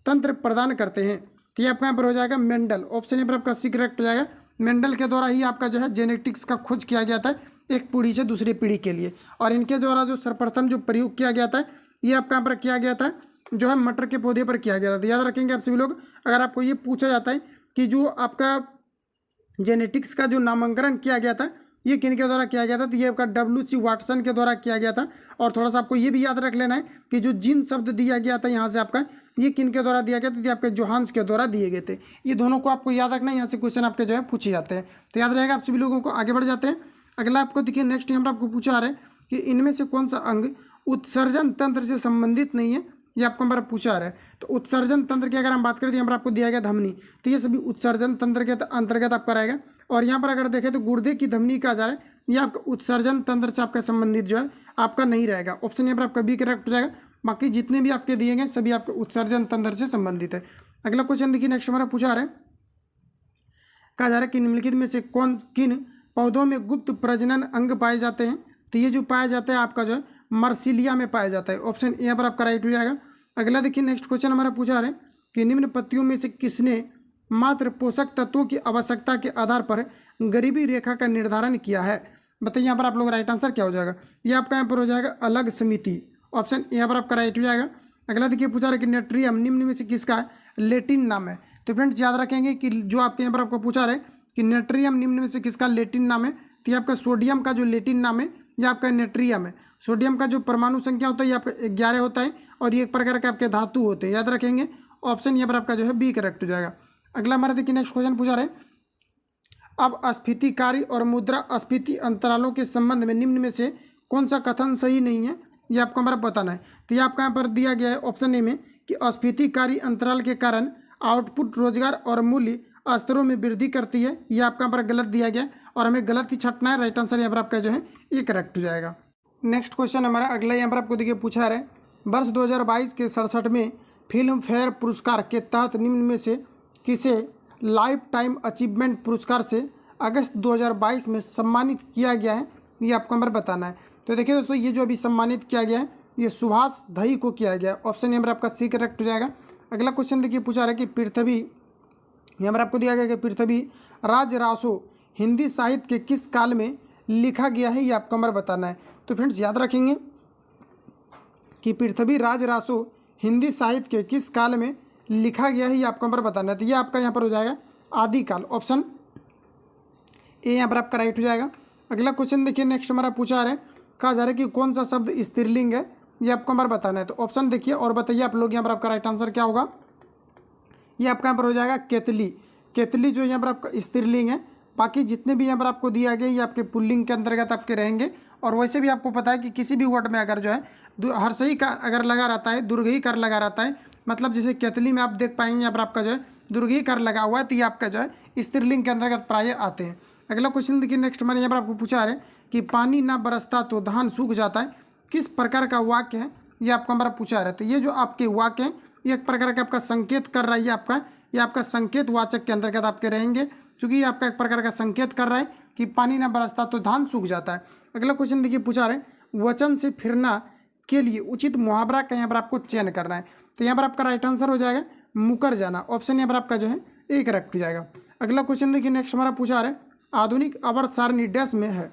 तंत्र प्रदान करते हैं। तो ये आपका यहाँ पर हो जाएगा मेंडल। ऑप्शन यहाँ पर आपका सी करेक्ट हो जाएगा। मेंडल के द्वारा ही आपका जो है जेनेटिक्स का खोज किया गया था एक पीढ़ी से दूसरी पीढ़ी के लिए, और इनके द्वारा जो सर्वप्रथम जो प्रयोग किया गया था ये आपका यहाँ पर किया गया था जो है मटर के पौधे पर किया गया था। तो याद रखेंगे आप सभी लोग, अगर आपको ये पूछा जाता है कि जो आपका जेनेटिक्स का जो नामांकन किया गया था ये किन के द्वारा किया गया था, तो ये आपका W.C. वाटसन के द्वारा किया गया था। और थोड़ा सा आपको ये भी याद रख लेना है कि जो जीन शब्द दिया गया था यहाँ से आपका ये किन के द्वारा दिया गया था, ये आपके जोहान्स के द्वारा दिए गए थे। ये दोनों को आपको याद रखना है, यहाँ से क्वेश्चन आपके जो है पूछे जाते हैं। तो याद रहेगा आप सभी लोगों को। आगे बढ़ जाते हैं। अगला आपको देखिए नेक्स्ट यहाँ पर आपको पूछा आ रहा है कि इनमें से कौन सा अंग उत्सर्जन तंत्र से संबंधित नहीं है, ये आपको हमारा पूछा आ रहा है। तो उत्सर्जन तंत्र की अगर हम बात करें तो यहाँ पर आपको दिया गया धमनी, तो ये सभी उत्सर्जन तंत्र के अंतर्गत आपका रहेगा। और यहाँ पर अगर देखें तो गुर्दे की धमनी कहा जा रहा है, ये आपका उत्सर्जन तंत्र से आपका संबंधित जो है आपका नहीं रहेगा। ऑप्शन यहाँ पर आपका बी करेक्ट हो जाएगा। बाकी जितने भी आपके दिए गए सभी आपके उत्सर्जन तंत्र से संबंधित है। अगला क्वेश्चन देखिए नेक्स्ट हमारा पूछा आ रहा है, कहा जा रहा है कि निम्नलिखित में से किन पौधों में गुप्त प्रजनन अंग पाए जाते हैं। तो ये जो पाया जाता है आपका जो है मर्सिलिया में पाया जाता है। ऑप्शन यहाँ पर आपका राइट हो जाएगा। अगला देखिए नेक्स्ट क्वेश्चन हमारा पूछा रहा है कि निम्न पत्तियों में से किसने मात्र पोषक तत्वों की आवश्यकता के आधार पर गरीबी रेखा का निर्धारण किया है। बताइए यहाँ पर आप लोग राइट आंसर क्या हो जाएगा। ये आपका यहाँ पर हो जाएगा अलग समिति। ऑप्शन यहाँ पर आपका राइट हो जाएगा। अगला देखिए पूछा रहा है कि नेट्रियम निम्न में से किसका लेटिन नाम है। तो फ्रेंड्स याद रखेंगे कि जो आपके यहाँ पर आपको पूछा रहा है कि नेट्रियम निम्न में से किसका लेटिन नाम है, तो ये आपका सोडियम का जो लेटिन नाम है ये आपका नेट्रियम है। सोडियम का जो परमाणु संख्या होता है ये आपका 11 होता है और ये एक प्रकार के आपके धातु होते हैं, याद रखेंगे। ऑप्शन यहाँ पर आपका जो है बी करेक्ट हो जाएगा। अगला हमारा देखिए नेक्स्ट क्वेश्चन पूछा रहे अब अस्फीतिकारी और मुद्रा अस्फीति अंतरालों के संबंध में निम्न में से कौन सा कथन सही नहीं है, ये आपको हमारा बताना है। तो ये आपका यहाँ पर दिया गया है ऑप्शन ए में कि अस्फीतिकारी अंतराल के कारण आउटपुट रोजगार और मूल्य स्तरों में वृद्धि करती है, ये आपका यहाँ पर गलत दिया गया और हमें गलत ही छटना है। राइट आंसर यहाँ पर आपका जो है ये करेक्ट हो जाएगा। नेक्स्ट क्वेश्चन हमारा अगला यहाँ पर आपको देखिए पूछा रहा है वर्ष 2022 के 67वें फिल्म फेयर पुरस्कार के तहत निम्न में से किसे लाइफ टाइम अचीवमेंट पुरस्कार से अगस्त 2022 में सम्मानित किया गया है, ये आपको हमारा बताना है। तो देखिए दोस्तों ये जो अभी सम्मानित किया गया है ये सुभाष घई को किया गया है। ऑप्शन यहाँ पर आपका सी करेक्ट हो जाएगा। अगला क्वेश्चन देखिए पूछा रहा है कि पृथ्वी, यहाँ पर आपको दिया गया कि पृथ्वी राजरासो हिंदी साहित्य के किस काल में लिखा गया है, ये आपको हमारा बताना है। तो फ्रेंड्स याद रखेंगे कि पृथ्वी राजरासो हिंदी साहित्य के किस काल में लिखा गया है ये आपको यहाँ पर बताना है। तो ये आपका यहाँ पर हो जाएगा आदिकाल, ऑप्शन ए यहाँ पर आपका राइट हो जाएगा। अगला क्वेश्चन देखिए, नेक्स्ट हमारा पूछा रहा है, कहा जा रहा है कि कौन सा शब्द स्त्रीलिंग है, ये आपको हमारा बताना है। तो ऑप्शन देखिए और बताइए आप लोग यहाँ पर आपका राइट आंसर क्या होगा। ये आपका यहाँ पर हो जाएगा केतली। केतली जो यहाँ पर आपका स्त्रीलिंग है, बाकी जितने भी यहाँ पर आपको दिया गया ये आपके पुल्लिंग के अंतर्गत आपके रहेंगे। और वैसे भी आपको पता है कि किसी भी वर्ड में अगर जो है हर्षई का अगर लगा रहता है, दुर्घई कर लगा रहता है, मतलब जैसे केतली में आप देख पाएंगे यहाँ पर आपका जो है दुर्घई कर लगा हुआ है, तो ये आपका जो है स्त्रीलिंग के अंतर्गत प्राय आते हैं। अगला क्वेश्चन देखिए, नेक्स्ट हमारे यहाँ पर आपको पूछा रहे कि पानी ना बरसता तो धान सूख जाता है, किस प्रकार का वाक्य है, ये आपको हमारा पूछा रहा है। तो ये जो आपके वाक्य हैं ये एक प्रकार का आपका संकेत कर रहा है, ये आपका संकेत वाचक के अंतर्गत आपके रहेंगे, क्योंकि ये आपका एक प्रकार का संकेत कर रहा है कि पानी ना बरसता तो धान सूख जाता है। अगला क्वेश्चन देखिए पूछा रहे, वचन से फिरना के लिए उचित मुहावरा का यहाँ पर आपको चयन करना है। तो यहाँ पर आपका राइट आंसर हो जाएगा मुकर जाना, ऑप्शन यहाँ पर आपका जो है ए करेक्ट हो जाएगा। अगला क्वेश्चन देखिए, नेक्स्ट हमारा पूछा रहे, आधुनिक आवर्त सारणी डैश में है।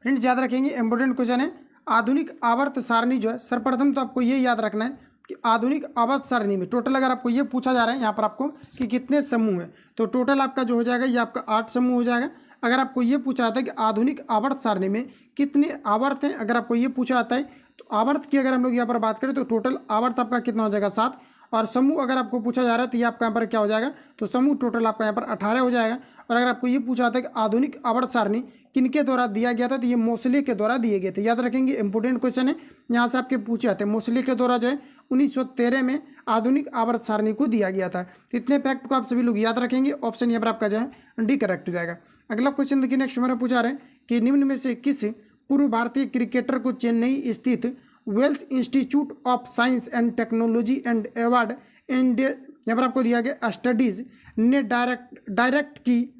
फ्रेंड्स याद रखेंगे, इंपॉर्टेंट क्वेश्चन है। आधुनिक आवर्त सारणी जो है, सर्वप्रथम तो आपको ये याद रखना है कि आधुनिक आवर्त सारणी में टोटल अगर आपको ये पूछा जा रहा है यहाँ पर आपको कि कितने समूह हैं, तो टोटल आपका जो हो जाएगा ये आपका 8 समूह हो जाएगा। अगर आपको ये पूछा जाता है कि आधुनिक आवर्त सारणी में कितने आवर्त हैं, अगर आपको ये पूछा जाता है तो आवर्त की अगर हम लोग यहाँ पर बात करें तो टोटल आवर्त आपका कितना हो जाएगा 7। और समूह अगर आपको पूछा जा रहा है तो ये आपका यहाँ पर क्या हो जाएगा, तो समूह टोटल आपका यहाँ पर 18 हो जाएगा। और अगर आपको ये पूछा जाता है कि आधुनिक आवर्त सारणी किनके द्वारा दिया गया था, तो ये मोसले के द्वारा दिए गए थे। याद रखेंगे, इंपोर्टेंट क्वेश्चन है, यहाँ से आपके पूछे जाते हैं। मोसले के द्वारा जो है 1913 में आधुनिक आवर्त सारणी को दिया गया था। तो इतने फैक्ट को आप सभी लोग याद रखेंगे, ऑप्शन यहाँ पर आपका जो है डी करेक्ट हो जाएगा। अगला क्वेश्चन देखिए, नेक्स्ट हमारा पूछा रहे कि निम्न में से किस पूर्व भारतीय क्रिकेटर को चेन्नई स्थित Vels institute of science and technology and award and यहाँ पर आपको दिया गया स्टडीज ने डायरेक्ट की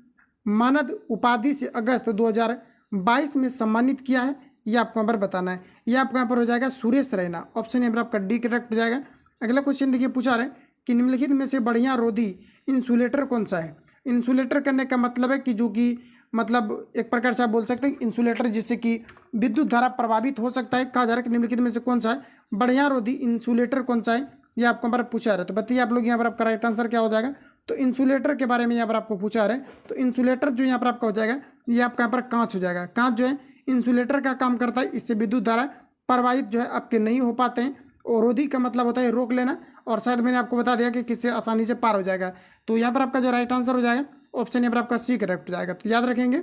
मानद उपाधि से अगस्त 2022 में सम्मानित किया है, ये आपको यहाँ पर बताना है। ये आपको यहाँ पर हो जाएगा सुरेश रैना, ऑप्शन यहाँ पर आपका डी करेक्ट हो जाएगा। अगला क्वेश्चन देखिए पूछा रहे कि निम्नलिखित में से बढ़िया रोधी इंसुलेटर कौन सा है। इंसुलेटर करने का मतलब है कि जो कि मतलब एक प्रकार से आप बोल सकते हैं इंसुलेटर जिससे कि विद्युत धारा प्रभावित हो सकता है। कहा जा रहा है कि निम्नलिखित में से कौन सा है बढ़िया रोधी इंसुलेटर कौन सा है, ये आपको यहाँ पर पूछा रहा है। तो बताइए आप लोग यहाँ पर आपका राइट आंसर क्या हो जाएगा। तो इंसुलेटर के बारे में यहाँ पर आपको पूछा रहे, तो इंसुलेटर जो यहाँ पर आपका हो जाएगा ये आपका यहाँ पर कांच हो जाएगा। कांच जो है इंसुलेटर का काम करता है, इससे विद्युत धारा प्रवाहित जो है आपके नहीं हो पाते हैं। और रोधी का मतलब होता है रोक लेना, और शायद मैंने आपको बता दिया कि किससे आसानी से पार हो जाएगा। तो यहाँ पर आपका जो राइट आंसर हो जाएगा ऑप्शन यहाँ पर आपका सी करेक्ट हो जाएगा। तो याद रखेंगे।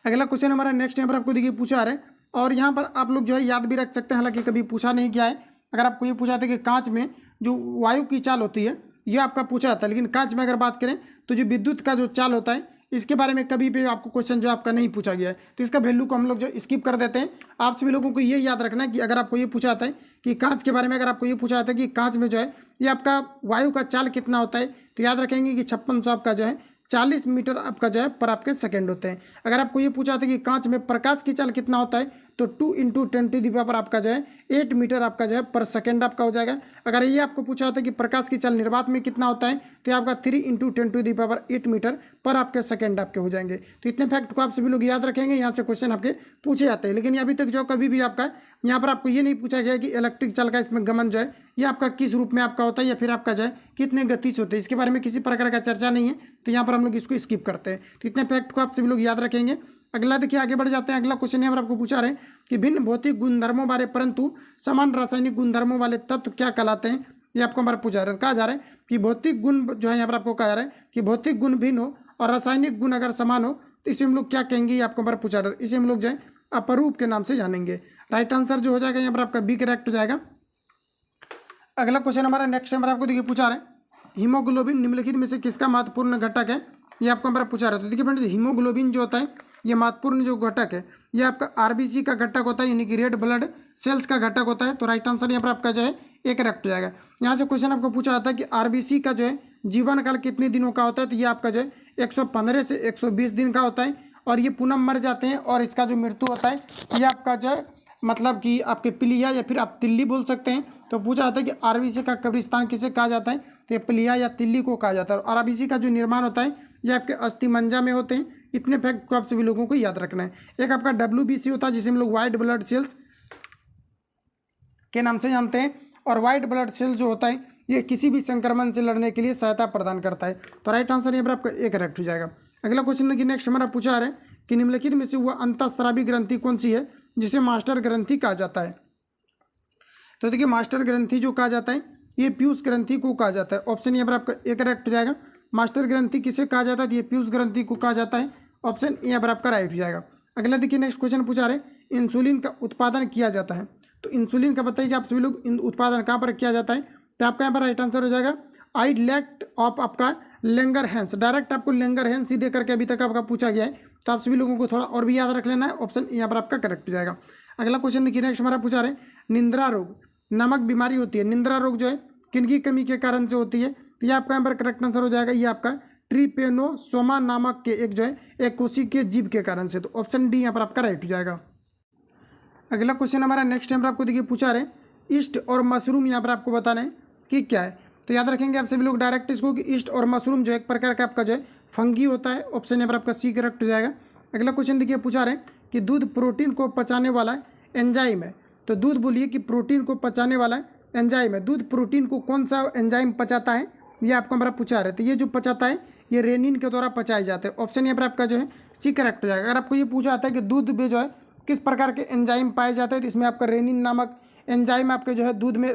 अगला क्वेश्चन हमारा नेक्स्ट यहाँ पर आपको देखिए पूछा रहे, और यहाँ पर आप लोग जो है याद भी रख सकते हैं, हालांकि कभी पूछा नहीं गया है। अगर आपको ये पूछा था कि कांच में जो वायु की चाल होती है ये आपका पूछा जाता है, लेकिन कांच में अगर बात करें तो जो विद्युत का जो चाल होता है इसके बारे में कभी भी आपको क्वेश्चन जो आपका नहीं पूछा गया है, तो इसका वैल्यू को हम लोग जो स्किप कर देते हैं। आप सभी लोगों को ये याद रखना है कि अगर आपको ये पूछा जाता है कि कांच के बारे में, अगर आपको ये पूछा जाता है कि कांच में जो है ये आपका वायु का चाल कितना होता है, तो याद रखेंगे कि 5600 आपका जो है 40 मीटर आपका जो है पर आपके सेकेंड होते हैं। अगर आपको ये पूछा था कि कांच में प्रकाश की चाल कितना होता है, तो 2 × 10⁻⁴ आपका जो है 8 मीटर आपका जो है पर सेकेंड आपका हो जाएगा। अगर ये आपको पूछा था कि प्रकाश की चाल निर्वात में कितना होता है, तो ये आपका 3 × 10⁸ मीटर पर आपके सेकेंड आपके हो जाएंगे। तो इतने फैक्ट को आप सभी लोग याद रखेंगे, यहाँ से क्वेश्चन आपके पूछे जाते हैं। लेकिन अभी तक जो कभी भी आपका यहाँ पर आपको ये नहीं पूछा गया कि इलेक्ट्रिक चाल का इसमें गमन जो है ये आपका किस रूप में आपका होता है, या फिर आपका जो है कितने गतिज होते हैं, इसके बारे में किसी प्रकार का चर्चा नहीं है। तो यहाँ पर हम लोग इसको स्किप करते हैं। तो इतने फैक्ट को आप सभी लोग याद रखेंगे। अगला देखिए आगे बढ़ जाते हैं। अगला क्वेश्चन यहाँ पर आपको पूछा रहे कि भिन्न भौतिक गुणधर्मों वाले परंतु समान रासायनिक गुणधर्मों वाले तत्व क्या कहलाते हैं, ये आपको हमारा पूछा रहा है। कहा जा रहा है कि भौतिक गुण जो है यहाँ पर आपको कहा जा रहा है कि भौतिक गुण भिन्न हो और रासायनिक गुण अगर समान हो तो इसे हम लोग क्या कहेंगे, ये आपको हमारा पूछा रहा है। इसे हम लोग जो है अपरूप के नाम से जानेंगे। राइट आंसर जो हो जाएगा यहाँ पर आपका बी करेक्ट हो जाएगा। अगला क्वेश्चन हमारा नेक्स्ट नंबर आपको देखिए पूछा रहे हीमोग्लोबिन निम्नलिखित में से किसका महत्वपूर्ण घटक है, ये आपको हमारा पूछा रहा है। तो देखिए फ्रेंड्स, हीमोग्लोबिन जो होता है ये महत्वपूर्ण जो घटक है ये आपका आरबीसी का घटक होता है, यानी कि रेड ब्लड सेल्स का घटक होता है। तो राइट आंसर यहाँ पर आपका जो है एक करेक्ट हो जाएगा। यहाँ से क्वेश्चन आपको पूछा जाता है कि आरबीसी का जो है जीवन काल कितने दिनों का होता है, तो ये आपका जो है 115 से 120 दिन का होता है, और ये पुनः मर जाते हैं। और इसका जो मृत्यु होता है ये आपका जो है मतलब कि आपके प्लिया या फिर आप तिल्ली बोल सकते हैं। तो पूछा जाता है कि आरबीसी का कब्रिस्तान किसे कहा जाता है, तो ये प्लिया या तिल्ली को कहा जाता है। और आरबीसी का जो निर्माण होता है ये आपके अस्थिमज्जा में होते हैं। इतने फैक्ट को आप सभी लोगों को याद रखना है। एक आपका WBC होता है जिसे हम लोग व्हाइट ब्लड सेल्स के नाम से जानते हैं, और व्हाइट ब्लड सेल जो होता है ये किसी भी संक्रमण से लड़ने के लिए सहायता प्रदान करता है। तो राइट आंसर यहाँ पर आपका ए करेक्ट हो जाएगा। अगला क्वेश्चन देखिए, नेक्स्ट हमारा पूछा रहा है कि निम्नलिखित में से वह अंतःस्रावी ग्रंथि कौन सी है जिसे मास्टर ग्रंथि कहा जाता है। तो देखिए मास्टर ग्रंथि जो कहा जाता है ये पीयूष ग्रंथि को कहा जाता है। ऑप्शन यहाँ पर आपका ए करेक्ट हो जाएगा। मास्टर ग्रंथि किसे कहा जाता है, तो ये पीयूष ग्रंथि को कहा जाता है। ऑप्शन यहाँ पर आपका राइट हो जाएगा। अगला देखिए नेक्स्ट क्वेश्चन पूछा रहे, इंसुलिन का उत्पादन किया जाता है। तो इंसुलिन का बताइए कि आप सभी लोग उत्पादन कहाँ पर किया जाता है। तो आपका यहाँ पर राइट आंसर हो जाएगा आइलेट ऑफ आपका लेंगरहैंस। डायरेक्ट आपको लेंगरहैंस ही दे करके अभी तक आपका पूछा गया है, तो आप सभी लोगों को थोड़ा और भी याद रख लेना है। ऑप्शन यहाँ पर आपका करेक्ट हो जाएगा। अगला क्वेश्चन देखिए नेक्स्ट हमारा पूछा रहे, निंद्रा रोग नामक बीमारी होती है। निंद्रा रोग जो है किन की कमी के कारण से होती है, तो ये आपका यहाँ पर करेक्ट आंसर हो जाएगा। ये आपका ट्रिपेनोसोमा नामक के एक जो है एक कोशिकीय जीव के कारण से। तो ऑप्शन डी यहाँ पर आपका राइट हो जाएगा। अगला क्वेश्चन हमारा नेक्स्ट टाइम पर आपको देखिए पूछा रहे, ईस्ट और मशरूम यहाँ पर आपको बताना है कि क्या है। तो याद रखेंगे आप सभी लोग डायरेक्ट इसको कि ईस्ट और मशरूम जो एक प्रकार का आपका जो है फंगी होता है। ऑप्शन यहाँ पर आपका सी करेक्ट हो जाएगा। अगला क्वेश्चन देखिए पूछा रहे कि दूध प्रोटीन को पचाने वाला एंजाइम है। तो दूध बोलिए कि प्रोटीन को पचाने वाला एंजाइम है। दूध प्रोटीन को कौन सा एंजाइम पचाता है, ये आपको हमारा पूछा रहे। तो ये जो पचाता है ये रेनिन के द्वारा पचाए जाते हैं। ऑप्शन यहाँ पर आपका जो है सी करेक्ट हो जाएगा। अगर आपको ये पूछा जाता है कि दूध में जो है किस प्रकार के एंजाइम पाए जाते हैं, तो इसमें आपका रेनिन नामक एंजाइम आपके जो है दूध में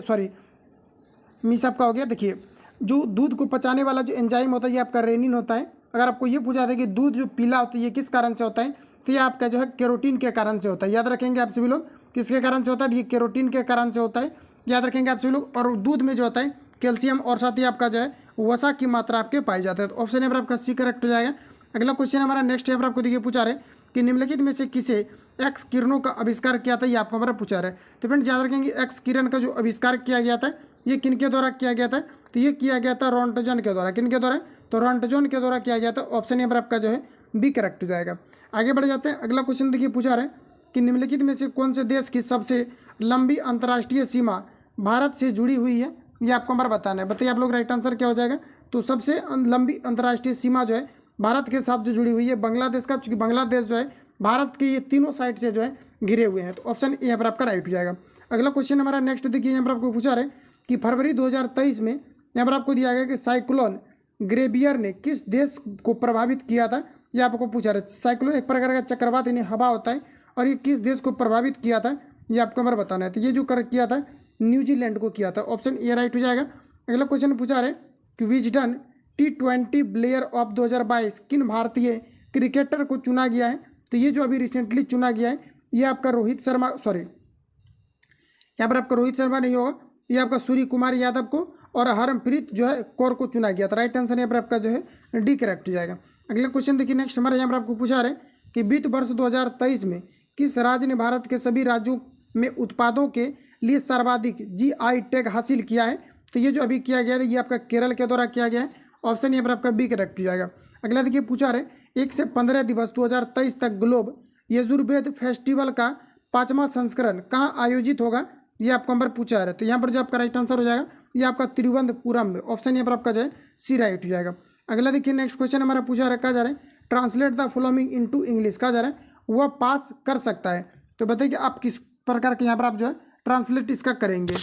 मिस आपका हो गया। देखिए जो दूध को पचाने वाला जो एंजाइम होता है ये आपका रेनिन होता है। अगर आपको ये पूछा जाता है कि दूध जो पीला होता है ये किस कारण से होता है, तो ये आपका जो है कैरोटीन के कारण से होता है। याद रखेंगे आप सभी लोग किसके कारण से होता है, ये कैरोटीन के कारण से होता है। याद रखेंगे आप सभी लोग। और दूध में जो होता है कैल्शियम और साथ ही आपका जो है वसा की मात्रा आपके पाई जाते हैं। तो ऑप्शन यहाँ पर आपका सी करेक्ट हो जाएगा। अगला क्वेश्चन हमारा नेक्स्ट यहाँ पर आपको देखिए पूछा रहे कि निम्नलिखित में से किसे एक्स किरणों का आविष्कार किया था, ये आपको हमारा पूछा रहा है। तो फ्रेंड्स याद रखेंगे एक्स किरण का जो आविष्कार किया गया था ये किन के द्वारा किया गया था, तो ये किया गया था रोंटजन के द्वारा। किन के द्वारा, तो रोंटजन के द्वारा किया गया था। ऑप्शन यहाँ पर आपका जो है बी करेक्ट हो जाएगा। आगे बढ़ जाते हैं। अगला क्वेश्चन देखिए पूछा रहे कि निम्नलिखित में से कौन से देश की सबसे लंबी अंतर्राष्ट्रीय सीमा भारत से जुड़ी हुई है, ये आपको हमारा बताना है। बताइए आप लोग राइट आंसर क्या हो जाएगा। तो सबसे लंबी अंतर्राष्ट्रीय सीमा जो है भारत के साथ जो जुड़ी हुई है बांग्लादेश का, चूँकि बांग्लादेश जो है भारत के ये तीनों साइड से जो है घिरे हुए हैं। तो ऑप्शन यहाँ पर आपका राइट हो जाएगा। अगला क्वेश्चन हमारा नेक्स्ट देखिए यहाँ पर आपको पूछा रहे कि फरवरी 2023 में यहाँ पर आपको दिया गया कि साइक्लोन ग्रेबियर ने किस देश को प्रभावित किया था, ये आपको पूछा रहे। साइक्लोन एक प्रकार का चक्रवात यानी हवा होता है और ये किस देश को प्रभावित किया था, ये आपको हमारा बताना है। तो ये जो कर किया था न्यूजीलैंड को किया था। ऑप्शन ए राइट हो जाएगा। अगला क्वेश्चन पूछा रहे कि विजडन T20 प्लेयर ऑफ 2022 किन भारतीय क्रिकेटर को चुना गया है। तो ये जो अभी रिसेंटली चुना गया है ये आपका रोहित शर्मा, सॉरी यहाँ पर आपका रोहित शर्मा नहीं होगा, ये आपका सूर्य कुमार यादव को और हरमप्रीत जो है कौर को चुना गया था। राइट आंसर यहाँ पर आपका जो है डी करेक्ट हो जाएगा। अगला क्वेश्चन देखिए नेक्स्ट हमारे यहाँ पर आपको पूछा रहे कि वित्त वर्ष 2023 में किस राज्य ने भारत के सभी राज्यों में उत्पादों के लिए सर्वाधिक GI टैग हासिल किया है। तो ये जो अभी किया गया है ये आपका केरल के द्वारा किया गया है। ऑप्शन यहाँ पर आपका बी करेक्ट हो जाएगा। अगला देखिए पूछा रहे 1 से 15 दिवस 2023 तक ग्लोब यजुर्वेद फेस्टिवल का 5वां संस्करण कहाँ आयोजित होगा, ये आपको नंबर पूछा है। तो यहाँ पर जो आपका राइट आंसर हो जाएगा ये आपका तिरुवनंतपुरम में। ऑप्शन यहाँ पर आपका जो है सी राइट हो जाएगा। अगला देखिए नेक्स्ट क्वेश्चन हमारा पूछा रहा है, कहा जा रहा है translate the following into English. कहा जा रहा है वह पास कर सकता है। तो बताइए आप किस प्रकार के यहाँ पर आप जो है ट्रांसलेट इसका करेंगे।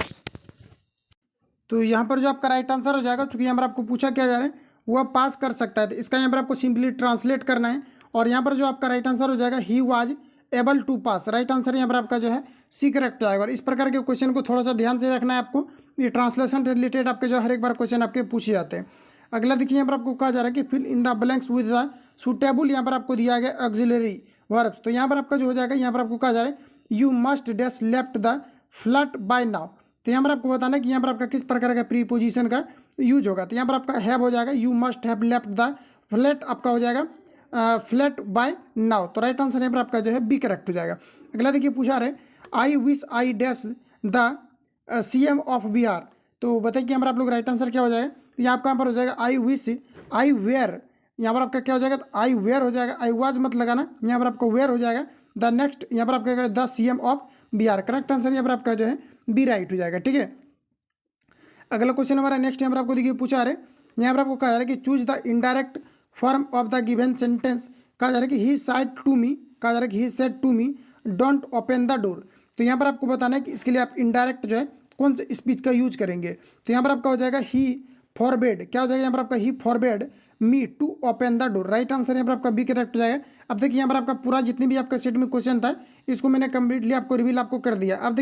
तो यहाँ पर जो आपका राइट आंसर हो जाएगा, चूंकि यहाँ पर आपको पूछा क्या जा रहा है वह पास कर सकता है, तो इसका यहाँ पर आपको सिंपली ट्रांसलेट करना है। और यहाँ पर जो आपका राइट आंसर हो जाएगा he was able to pass. Right answer यहाँ पर आपका जो है सी करेक्ट आएगा। और इस प्रकार के क्वेश्चन को थोड़ा सा ध्यान से रखना है आपको, ये ट्रांसलेशन रिलेटेड आपके जो हर एक बार क्वेश्चन आपके पूछे जाते हैं। अगला देखिए यहाँ पर आपको कहा जा रहा है कि fill in the blanks with the suitable, यहाँ पर आपको दिया गया ऑक्सिलरी वर्ब्स। तो यहाँ पर आपका जो हो जाएगा यहाँ पर आपको कहा जा रहा है you must dash left the flat by now. तो यहाँ पर आपको बताना है कि यहाँ पर आपका किस प्रकार का प्रीपोजिशन का यूज होगा। तो यहाँ पर आपका हैव हो जाएगा you must have left the flat, आपका हो जाएगा फ्लैट बाय नाउ। तो राइट आंसर यहाँ पर आपका जो है बी करेक्ट हो जाएगा। अगला देखिए पूछा रहे I wish I dash the CM of Bihar. तो बताइए कि यहाँ पर आप लोग राइट आंसर क्या हो जाएगा। तो यहाँ आपका यहाँ पर हो जाएगा आई विश आई वेयर, यहाँ पर आपका क्या हो जाएगा तो आई वेयर हो जाएगा, आई वाज मत लगाना, यहाँ पर आपको वेयर हो जाएगा। द नेक्स्ट यहाँ पर आपका the CM of Bihar. Correct answer यहाँ पर आपका जो है बी राइट हो जाएगा। ठीक है, अगला क्वेश्चन हमारा नेक्स्ट यहाँ पर आपको देखिए पूछा रहे, यहाँ पर आपको कहा जा रहा है कि choose the indirect form of the given sentence. कहा जा रहा है कि ही साइड टू मी, कहा जा रहा है कि he said to me don't open the door. तो यहाँ पर आपको बताना है कि इसके लिए आप इनडायरेक्ट जो है कौन से स्पीच का यूज करेंगे। तो यहाँ पर आपका हो जाएगा ही फॉरबेड, क्या हो जाएगा यहाँ पर आपका ही forbade me to open the door. Right answer यहाँ पर आपका बी करेक्ट हो जाएगा। अब देखिए यहाँ पर आपका पूरा जितनी भी आपका सेट में क्वेश्चन था इसको मैंने कंप्लीटली आपको रिवील आपको कर दिया। अब